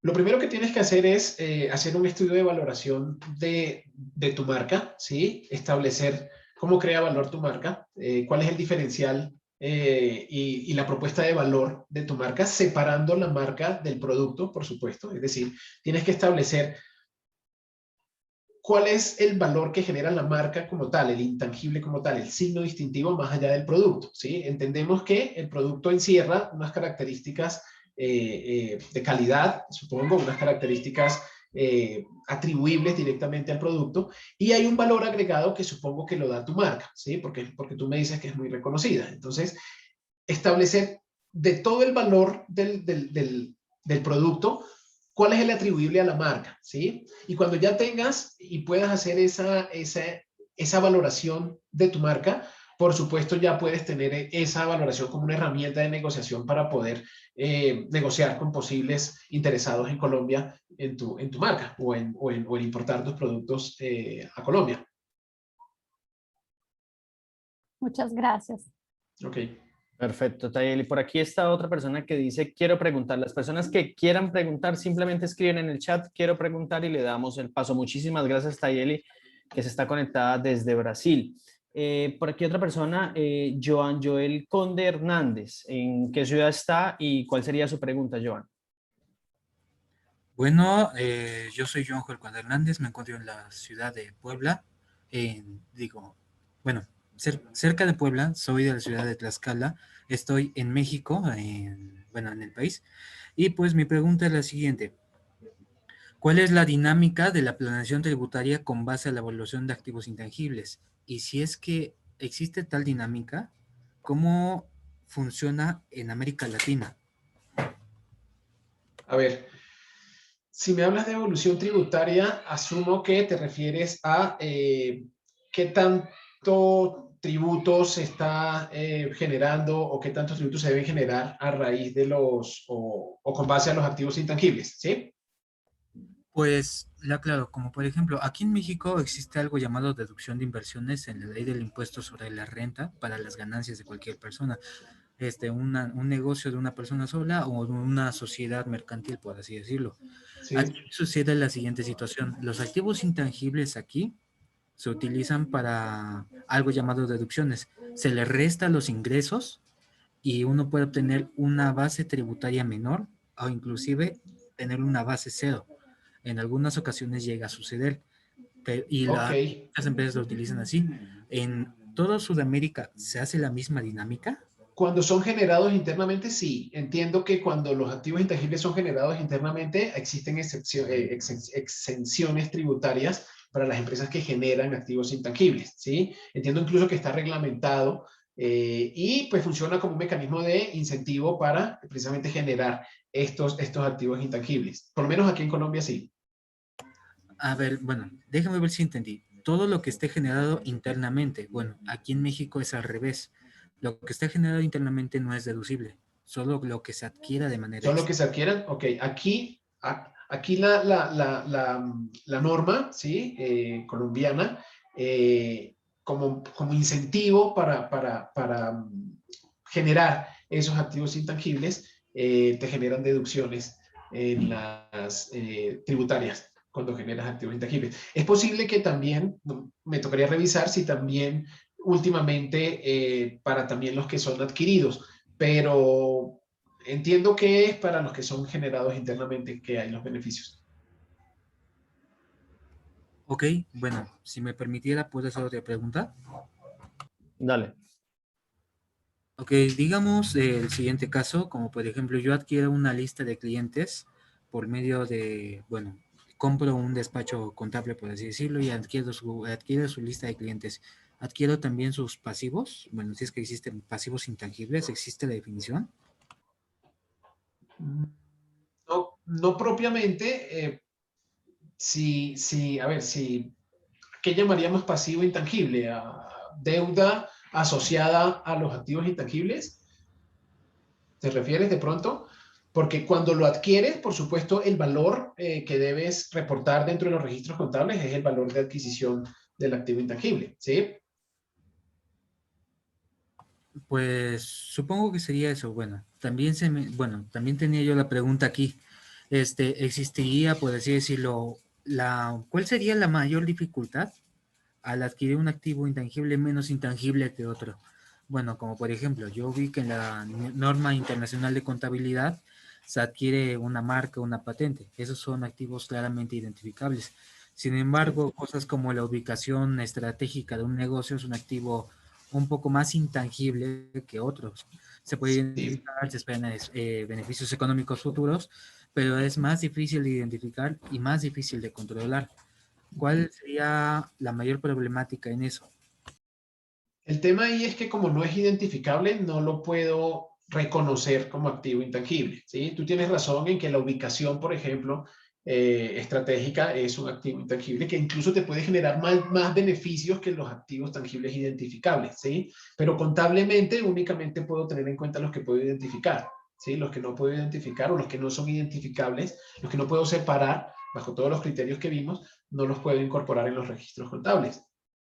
lo primero que tienes que hacer es hacer un estudio de valoración de tu marca, ¿sí? Establecer cómo crea valor tu marca, cuál es el diferencial y la propuesta de valor de tu marca, separando la marca del producto, por supuesto. Es decir, tienes que establecer cuál es el valor que genera la marca como tal, el intangible como tal, el signo distintivo más allá del producto, ¿sí? Entendemos que el producto encierra unas características de calidad, supongo, unas características atribuibles directamente al producto, y hay un valor agregado que supongo que lo da tu marca, ¿sí? Porque tú me dices que es muy reconocida. Entonces, establecer de todo el valor del producto, cuál es el atribuible a la marca, ¿sí? Y cuando ya tengas y puedas hacer esa valoración de tu marca, por supuesto ya puedes tener esa valoración como una herramienta de negociación para poder negociar con posibles interesados en Colombia en tu marca o en importar tus productos a Colombia. Muchas gracias. Ok. Perfecto, Tayeli. Por aquí está otra persona que dice, quiero preguntar. Las personas que quieran preguntar simplemente escriben en el chat, quiero preguntar y le damos el paso. Muchísimas gracias, Tayeli, que se está conectada desde Brasil. Por aquí otra persona, Joan Joel Conde Hernández. ¿En qué ciudad está y cuál sería su pregunta, Joan? Bueno, yo soy Joan Joel Conde Hernández, me encuentro en la ciudad de Puebla, cerca de Puebla, soy de la ciudad de Tlaxcala, estoy en México, en el país, y pues mi pregunta es la siguiente: ¿cuál es la dinámica de la planeación tributaria con base a la evaluación de activos intangibles? Y si es que existe tal dinámica, ¿cómo funciona en América Latina? A ver, si me hablas de evolución tributaria, asumo que te refieres a qué tanto tributo se está generando o qué tantos tributos se deben generar a raíz de o con base a los activos intangibles, ¿sí? Pues la aclaro, como por ejemplo, aquí en México existe algo llamado deducción de inversiones en la ley del impuesto sobre la renta para las ganancias de cualquier persona. Un negocio de una persona sola o de una sociedad mercantil, por así decirlo. Sí. Aquí sucede la siguiente situación: los activos intangibles aquí se utilizan para algo llamado deducciones. Se le resta los ingresos y uno puede obtener una base tributaria menor o inclusive tener una base cero. En algunas ocasiones llega a suceder y Ok. las empresas lo utilizan así. ¿En toda Sudamérica se hace la misma dinámica? Cuando son generados internamente, sí. Entiendo que cuando los activos intangibles son generados internamente, existen exenciones tributarias para las empresas que generan activos intangibles, ¿sí? Entiendo incluso que está reglamentado y pues funciona como un mecanismo de incentivo para precisamente generar estos activos intangibles. Por lo menos aquí en Colombia, sí. A ver, bueno, déjame ver si entendí. Todo lo que esté generado internamente, bueno, aquí en México es al revés. Lo que esté generado internamente no es deducible, solo lo que se adquiera de manera Son los que externa. se adquieran. Ok, aquí la norma, ¿sí? Colombiana, como incentivo para generar esos activos intangibles, te generan deducciones en las tributarias cuando generas activos intangibles. Es posible que también, me tocaría revisar si también últimamente para también los que son adquiridos, pero entiendo que es para los que son generados internamente que hay los beneficios. Ok, bueno, si me permitiera, ¿puedo hacer otra pregunta? Dale. Ok, digamos el siguiente caso, como por ejemplo yo adquiero una lista de clientes por medio de, bueno, compro un despacho contable, por así decirlo, y adquiero su lista de clientes. ¿Adquiero también sus pasivos? Bueno, si es que existen pasivos intangibles, ¿existe la definición? No propiamente, a ver, ¿qué llamaríamos pasivo intangible? ¿Deuda asociada a los activos intangibles? ¿Te refieres de pronto? Porque cuando lo adquieres, por supuesto, el valor que debes reportar dentro de los registros contables es el valor de adquisición del activo intangible, ¿sí? Pues supongo que sería eso. Bueno, también tenía yo la pregunta aquí. ¿Existiría, por así decirlo, cuál sería la mayor dificultad al adquirir un activo intangible menos intangible que otro? Bueno, como por ejemplo, yo vi que en la norma internacional de contabilidad se adquiere una marca, una patente. Esos son activos claramente identificables. Sin embargo, cosas como la ubicación estratégica de un negocio es un activo un poco más intangible que otros. Se puede Sí. identificar, se esperan beneficios económicos futuros, pero es más difícil de identificar y más difícil de controlar. ¿Cuál sería la mayor problemática en eso? El tema ahí es que como no es identificable, no lo puedo reconocer como activo intangible, ¿sí? Tú tienes razón en que la ubicación, por ejemplo, estratégica es un activo intangible que incluso te puede generar más beneficios que los activos tangibles identificables, ¿sí? Pero contablemente únicamente puedo tener en cuenta los que puedo identificar, ¿sí? Los que no puedo identificar o los que no son identificables, los que no puedo separar bajo todos los criterios que vimos, no los puedo incorporar en los registros contables.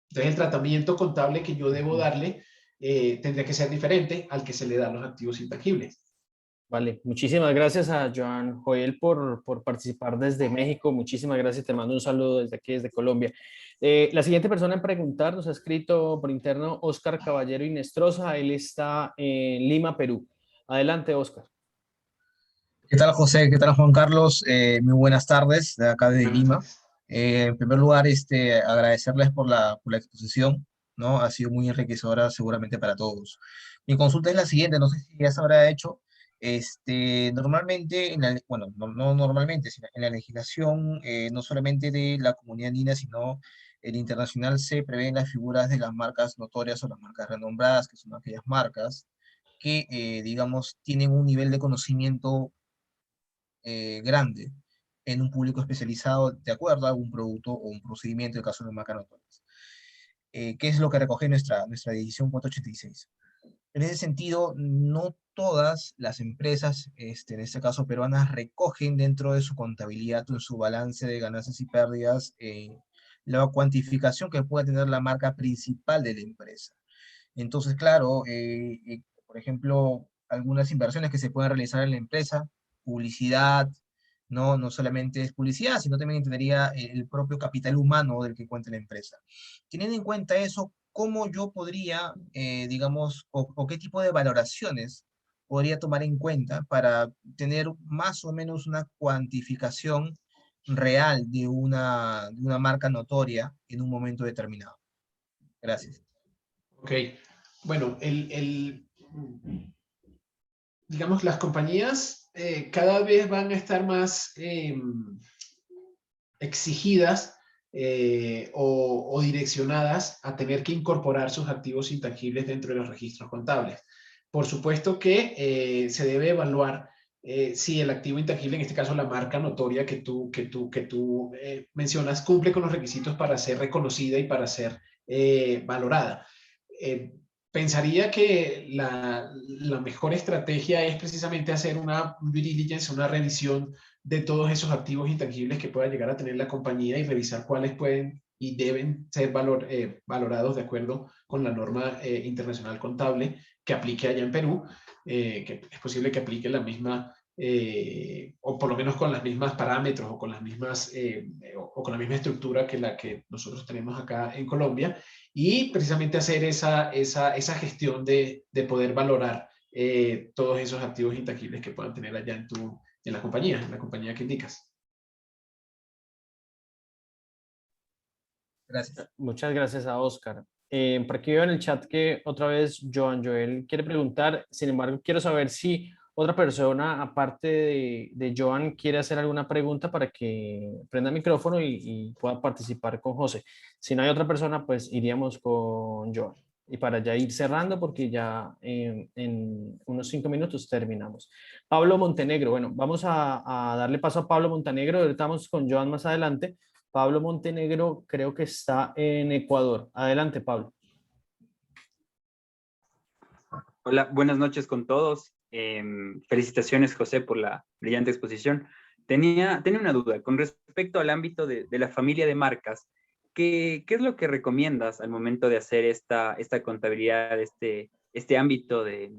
Entonces, el tratamiento contable que yo debo darle tendría que ser diferente al que se le da a los activos intangibles. Vale, muchísimas gracias a Joan Joel por participar desde México. Muchísimas gracias, te mando un saludo desde aquí, desde Colombia. La siguiente persona en preguntar nos ha escrito por interno Óscar Caballero Inestrosa. Él está en Lima, Perú. Adelante, Óscar. ¿Qué tal, José? ¿Qué tal, Juan Carlos? Muy buenas tardes, de acá de Buenas Lima. tardes. En primer lugar, agradecerles por la exposición, ¿no? Ha sido muy enriquecedora seguramente para todos. Mi consulta es la siguiente, no sé si ya se habrá hecho, normalmente, bueno, no normalmente, sino en la legislación, no solamente de la comunidad andina, sino el internacional, se prevén las figuras de las marcas notorias o las marcas renombradas, que son aquellas marcas que, digamos, tienen un nivel de conocimiento grande en un público especializado de acuerdo a algún producto o un procedimiento, en el caso de marcas notorias. ¿Qué es lo que recoge nuestra edición 486? En ese sentido, no todas las empresas, en este caso peruanas, recogen dentro de su contabilidad o en su balance de ganancias y pérdidas la cuantificación que pueda tener la marca principal de la empresa. Entonces, claro, por ejemplo, algunas inversiones que se pueden realizar en la empresa, publicidad, no solamente es publicidad, sino también tendría el propio capital humano del que cuenta la empresa. Teniendo en cuenta eso, ¿cómo yo podría, digamos, o qué tipo de valoraciones podría tomar en cuenta para tener más o menos una cuantificación real de una marca notoria en un momento determinado? Gracias. Ok. Bueno, digamos, las compañías cada vez van a estar más exigidas o direccionadas a tener que incorporar sus activos intangibles dentro de los registros contables. Por supuesto que se debe evaluar si el activo intangible, en este caso la marca notoria que tú mencionas, cumple con los requisitos para ser reconocida y para ser valorada. Pensaría que la mejor estrategia es precisamente hacer una due diligence, una revisión de todos esos activos intangibles que pueda llegar a tener la compañía y revisar cuáles pueden y deben ser valorados de acuerdo con la norma internacional contable que aplique allá en Perú, que es posible que aplique la misma, o por lo menos con las mismas parámetros o con las mismas, o con la misma estructura que la que nosotros tenemos acá en Colombia, y precisamente hacer esa gestión de poder valorar todos esos activos intangibles que puedan tener allá en la compañía que indicas. Gracias. Muchas gracias a Oscar. Por aquí veo en el chat que otra vez Joan Joel quiere preguntar, sin embargo, quiero saber si otra persona, aparte de Joan, quiere hacer alguna pregunta para que prenda el micrófono y pueda participar con José. Si no hay otra persona, pues iríamos con Joan. Y para ya ir cerrando, porque ya en unos 5 minutos terminamos. Pablo Montenegro, bueno, vamos a darle paso a Pablo Montenegro, ahorita estamos con Joan más adelante. Pablo Montenegro creo que está en Ecuador. Adelante, Pablo. Hola, buenas noches con todos. Felicitaciones, José, por la brillante exposición. Tenía una duda con respecto al ámbito de la familia de marcas. ¿Qué es lo que recomiendas al momento de hacer esta contabilidad, este ámbito de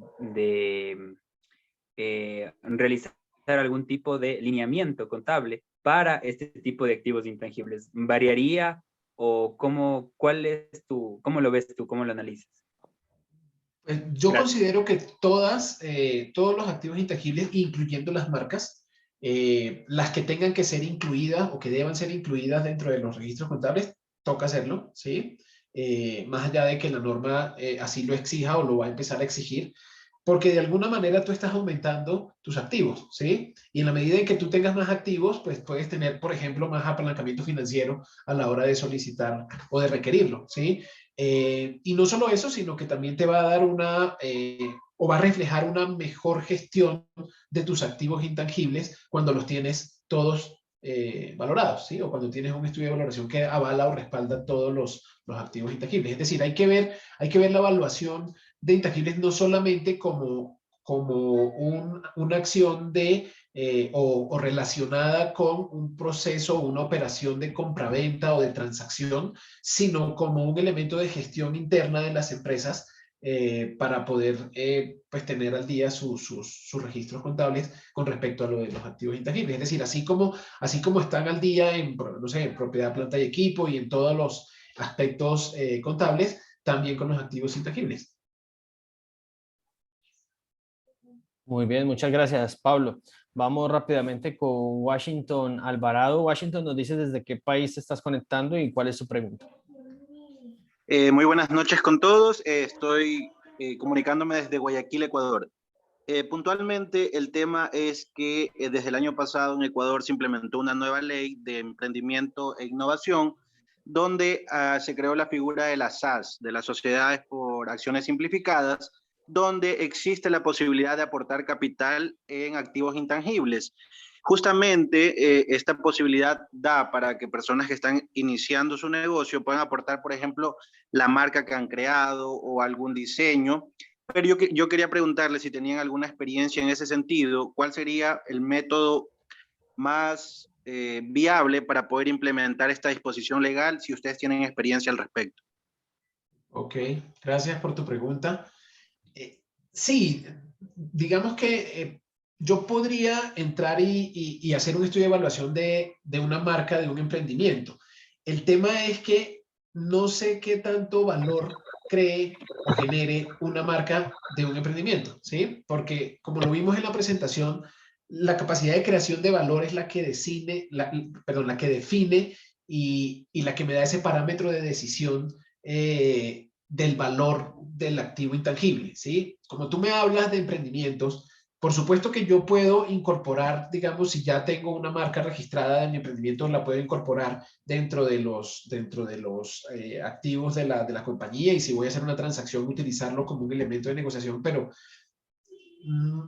realizar algún tipo de lineamiento contable para este tipo de activos intangibles? ¿Variaría o cómo lo ves tú, cómo lo analizas? Yo Gracias. considero que todos los activos intangibles, incluyendo las marcas, las que tengan que ser incluidas o que deban ser incluidas dentro de los registros contables, toca hacerlo, ¿sí? Más allá de que la norma así lo exija o lo va a empezar a exigir, porque de alguna manera tú estás aumentando tus activos, ¿sí? Y en la medida en que tú tengas más activos, pues puedes tener, por ejemplo, más apalancamiento financiero a la hora de solicitar o de requerirlo, ¿sí? Y no solo eso, sino que también te va a dar o va a reflejar una mejor gestión de tus activos intangibles cuando los tienes todos valorados, ¿sí? O cuando tienes un estudio de valoración que avala o respalda todos los activos intangibles. Es decir, hay que ver la evaluación de intangibles no solamente como una acción o relacionada con un proceso o una operación de compraventa o de transacción, sino como un elemento de gestión interna de las empresas para poder pues tener al día sus registros contables con respecto a lo de los activos intangibles. Es decir, así como están al día no sé, en propiedad, planta y equipo y en todos los aspectos contables, también con los activos intangibles. Muy bien, muchas gracias, Pablo. Vamos rápidamente con Washington Alvarado. Washington, nos dices desde qué país te estás conectando y cuál es su pregunta. Muy buenas noches con todos. Estoy comunicándome desde Guayaquil, Ecuador. Puntualmente, el tema es que desde el año pasado en Ecuador se implementó una nueva ley de emprendimiento e innovación, donde se creó la figura de las SAS, de las sociedades por acciones simplificadas, donde existe la posibilidad de aportar capital en activos intangibles. Justamente esta posibilidad da para que personas que están iniciando su negocio puedan aportar, por ejemplo, la marca que han creado o algún diseño. Pero yo quería preguntarle si tenían alguna experiencia en ese sentido, ¿cuál sería el método más viable para poder implementar esta disposición legal si ustedes tienen experiencia al respecto? Ok, gracias por tu pregunta. Sí, digamos que yo podría entrar y hacer un estudio de evaluación de una marca, de un emprendimiento. El tema es que no sé qué tanto valor cree o genere una marca de un emprendimiento, ¿sí? Porque como lo vimos en la presentación, la capacidad de creación de valor es la que la que define y la que me da ese parámetro de decisión del valor del activo intangible, ¿sí? Como tú me hablas de emprendimientos, por supuesto que yo puedo incorporar, digamos, si ya tengo una marca registrada de mi emprendimiento, la puedo incorporar dentro de los activos de la compañía y si voy a hacer una transacción, utilizarlo como un elemento de negociación, pero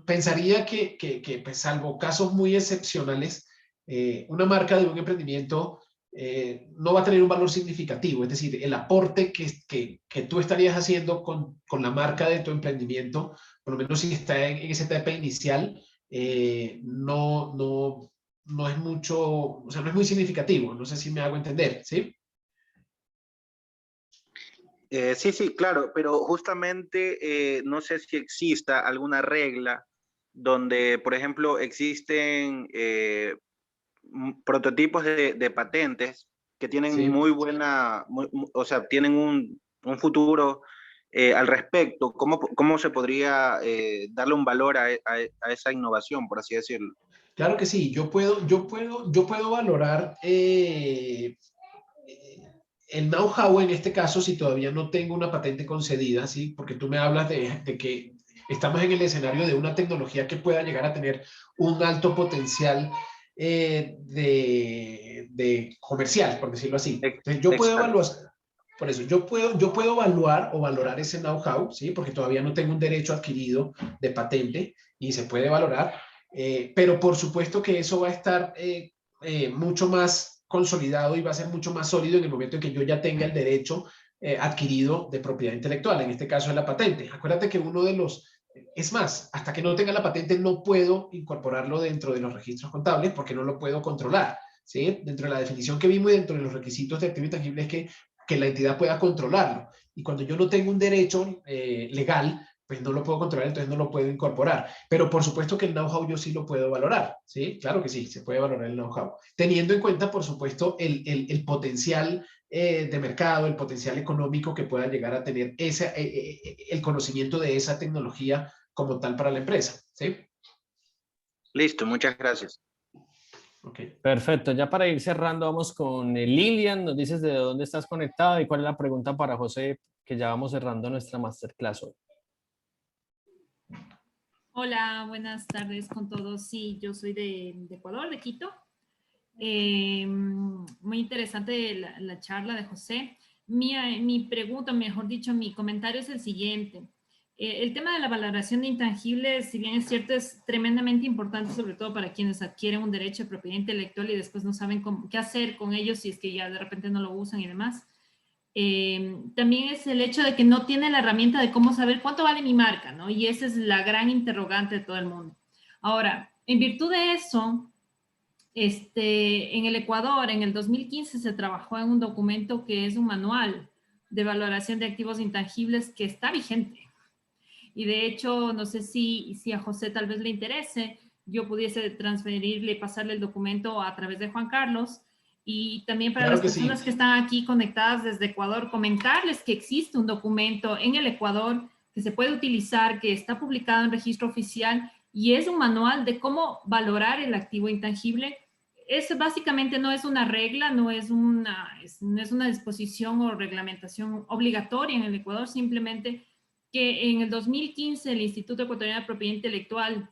pensaría que pues, salvo casos muy excepcionales, una marca de un emprendimiento no va a tener un valor significativo, es decir, el aporte que tú estarías haciendo con la marca de tu emprendimiento, por lo menos si está en esa etapa inicial, no es mucho, o sea, no es muy significativo, no sé si me hago entender, ¿sí? Sí, claro, pero justamente no sé si exista alguna regla donde, por ejemplo, existen prototipos de patentes que tienen Sí. muy buena, o sea, tienen un futuro al respecto. ¿Cómo se podría darle un valor a esa innovación, por así decirlo? Claro que sí, yo puedo valorar el know-how en este caso si todavía no tengo una patente concedida, ¿sí? Porque tú me hablas de que estamos en el escenario de una tecnología que pueda llegar a tener un alto potencial de comercial, por decirlo así. Entonces, yo puedo Exacto. evaluar, por eso, yo puedo evaluar o valorar ese know-how, ¿sí? Porque todavía no tengo un derecho adquirido de patente y se puede valorar, pero por supuesto que eso va a estar mucho más consolidado y va a ser mucho más sólido en el momento en que yo ya tenga el derecho adquirido de propiedad intelectual, en este caso de la patente. Acuérdate que uno de los Es más, hasta que no tenga la patente no puedo incorporarlo dentro de los registros contables porque no lo puedo controlar, ¿sí? Dentro de la definición que vimos y dentro de los requisitos de activo intangible es que la entidad pueda controlarlo. Y cuando yo no tengo un derecho legal, pues no lo puedo controlar, entonces no lo puedo incorporar. Pero por supuesto que el know-how yo sí lo puedo valorar, ¿sí? Claro que sí, se puede valorar el know-how. Teniendo en cuenta, por supuesto, el potencial de mercado, el potencial económico que pueda llegar a tener el conocimiento de esa tecnología como tal para la empresa, ¿sí? Listo, muchas gracias. Okay. Perfecto, ya para ir cerrando vamos con Lilian, nos dices de dónde estás conectado y cuál es la pregunta para José, que ya vamos cerrando nuestra masterclass hoy. Hola, buenas tardes con todos. Sí, yo soy de Ecuador, de Quito. Muy interesante la charla de José. Mi pregunta, mejor dicho, mi comentario es el siguiente. El tema de la valoración de intangibles, si bien es cierto, es tremendamente importante, sobre todo para quienes adquieren un derecho de propiedad intelectual y después no saben qué hacer con ellos si es que ya de repente no lo usan y demás. También es el hecho de que no tiene la herramienta de cómo saber cuánto vale mi marca, ¿no? Y esa es la gran interrogante de todo el mundo. Ahora, en virtud de eso, en el Ecuador, en el 2015, se trabajó en un documento que es un manual de valoración de activos intangibles que está vigente. Y de hecho, no sé si a José tal vez le interese, yo pudiese transferirle y pasarle el documento a través de Juan Carlos. Y también para Claro las que personas sí. que están aquí conectadas desde Ecuador, comentarles que existe un documento en el Ecuador que se puede utilizar, que está publicado en registro oficial y es un manual de cómo valorar el activo intangible. Es básicamente no es una regla, no es una disposición o reglamentación obligatoria en el Ecuador, simplemente que en el 2015 el Instituto Ecuatoriano de Propiedad Intelectual,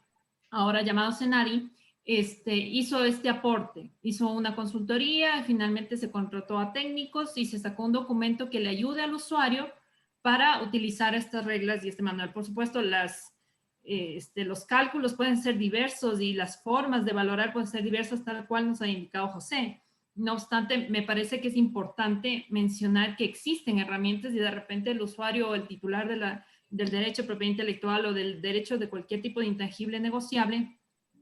ahora llamado CENARI, hizo este aporte, hizo una consultoría, finalmente se contrató a técnicos y se sacó un documento que le ayude al usuario para utilizar estas reglas y este manual. Por supuesto, los cálculos pueden ser diversos y las formas de valorar pueden ser diversas, tal cual nos ha indicado José. No obstante, me parece que es importante mencionar que existen herramientas y de repente el usuario o el titular del derecho de propiedad intelectual o del derecho de cualquier tipo de intangible negociable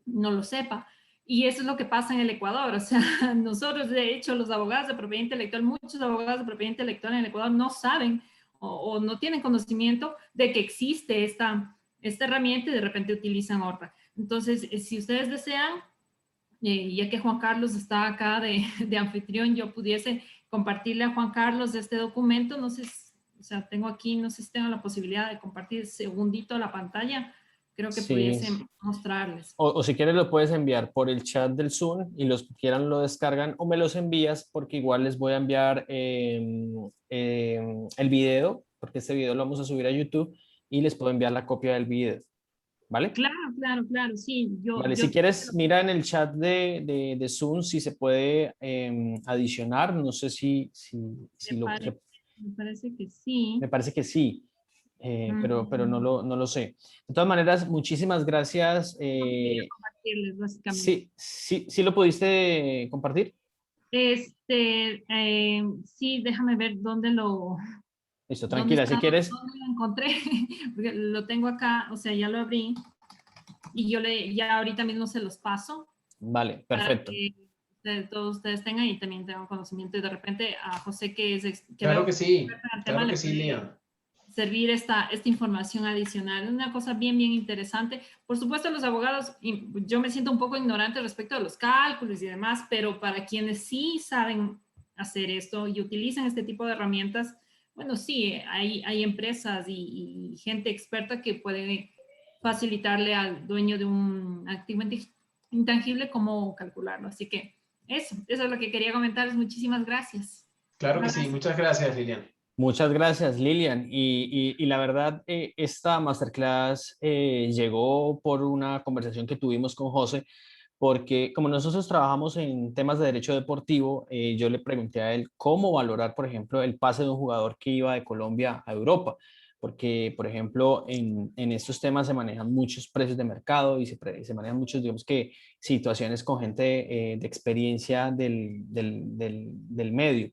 no lo sepa. Y eso es lo que pasa en el Ecuador. O sea, nosotros, de hecho, los abogados de propiedad intelectual, muchos abogados de propiedad intelectual en el Ecuador no saben o no tienen conocimiento de que existe esta herramienta y de repente utilizan otra. Entonces, si ustedes desean, ya que Juan Carlos está acá de anfitrión, yo pudiese compartirle a Juan Carlos este documento. No sé, o sea, tengo aquí, no sé si tengo la posibilidad de compartir segundito la pantalla. Creo que Sí. pudiese mostrarles. O si quieres lo puedes enviar por el chat del Zoom y los que quieran lo descargan o me los envías porque igual les voy a enviar el video, porque este video lo vamos a subir a YouTube y les puedo enviar la copia del video. ¿Vale? Claro, sí. Vale, si quieres, mira en el chat de Zoom si se puede adicionar. No sé si me parece que sí. Me parece que sí, pero no lo sé. De todas maneras, muchísimas gracias. Compartirles, básicamente. ¿Sí lo pudiste compartir? Sí, déjame ver dónde lo... Listo, tranquila, si quieres. ¿Dónde lo encontré? Porque lo tengo acá, o sea, ya lo abrí. Y ya ahorita mismo se los paso. Vale, perfecto. Para que todos ustedes tengan y también tengan conocimiento. Y de repente a José, claro que sí, Lian. Servir esta información adicional. Es una cosa bien interesante. Por supuesto, los abogados, yo me siento un poco ignorante respecto a los cálculos y demás, pero para quienes sí saben hacer esto y utilizan este tipo de herramientas, bueno, sí, hay empresas y gente experta que puede facilitarle al dueño de un activo intangible cómo calcularlo. Así que eso es lo que quería comentarles. Muchísimas gracias. Claro que sí, muchas gracias, Lilian. Muchas gracias, Lilian. Y la verdad, esta masterclass llegó por una conversación que tuvimos con José, porque como nosotros trabajamos en temas de derecho deportivo, yo le pregunté a él cómo valorar, por ejemplo, el pase de un jugador que iba de Colombia a Europa, porque, por ejemplo, en estos temas se manejan muchos precios de mercado y se manejan muchos, digamos que, situaciones con gente de experiencia del medio.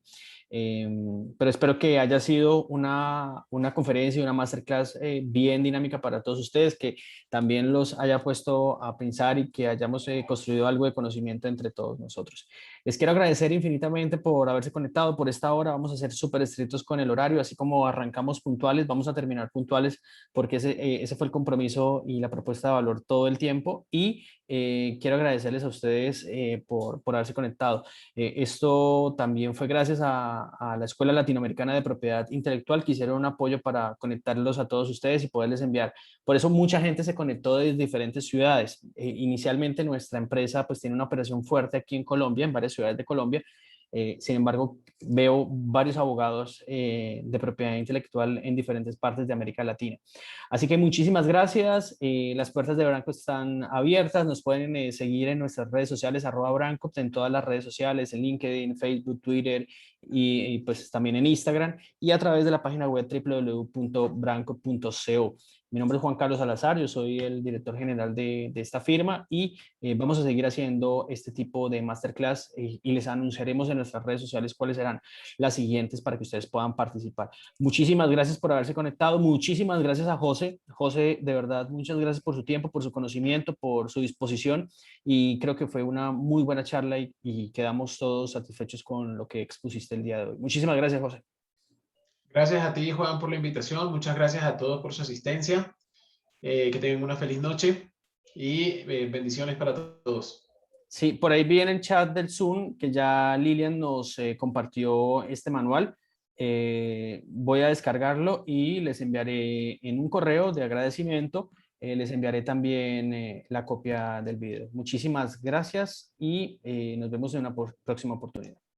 Pero espero que haya sido una conferencia y una masterclass bien dinámica para todos ustedes, que también los haya puesto a pensar y que hayamos construido algo de conocimiento entre todos nosotros. Les quiero agradecer infinitamente por haberse conectado por esta hora. Vamos a ser súper estrictos con el horario, así como arrancamos puntuales, vamos a terminar puntuales, porque ese fue el compromiso y la propuesta de valor todo el tiempo. Y quiero agradecerles a ustedes por haberse conectado. Esto también fue gracias a la Escuela Latinoamericana de Propiedad Intelectual, que hicieron un apoyo para conectarlos a todos ustedes y poderles enviar. Por eso mucha gente se conectó desde diferentes ciudades. Inicialmente nuestra empresa pues tiene una operación fuerte aquí en Colombia, en varias ciudades de Colombia. Sin embargo, veo varios abogados de propiedad intelectual en diferentes partes de América Latina. Así que muchísimas gracias. Las puertas de Branco están abiertas. Nos pueden seguir en nuestras redes sociales, @Branco, en todas las redes sociales, en LinkedIn, Facebook, Twitter y pues también en Instagram, y a través de la página web www.branco.co. Mi nombre es Juan Carlos Salazar, yo soy el director general de esta firma y vamos a seguir haciendo este tipo de masterclass y les anunciaremos en nuestras redes sociales cuáles serán las siguientes para que ustedes puedan participar. Muchísimas gracias por haberse conectado, muchísimas gracias a José. José, de verdad, muchas gracias por su tiempo, por su conocimiento, por su disposición, y creo que fue una muy buena charla y quedamos todos satisfechos con lo que expusiste el día de hoy. Muchísimas gracias, José. Gracias a ti, Juan, por la invitación. Muchas gracias a todos por su asistencia. Que tengan una feliz noche y bendiciones para todos. Sí, por ahí vi en el chat del Zoom que ya Lilian nos compartió este manual. Voy a descargarlo y les enviaré en un correo de agradecimiento. Les enviaré también la copia del video. Muchísimas gracias y nos vemos en una próxima oportunidad.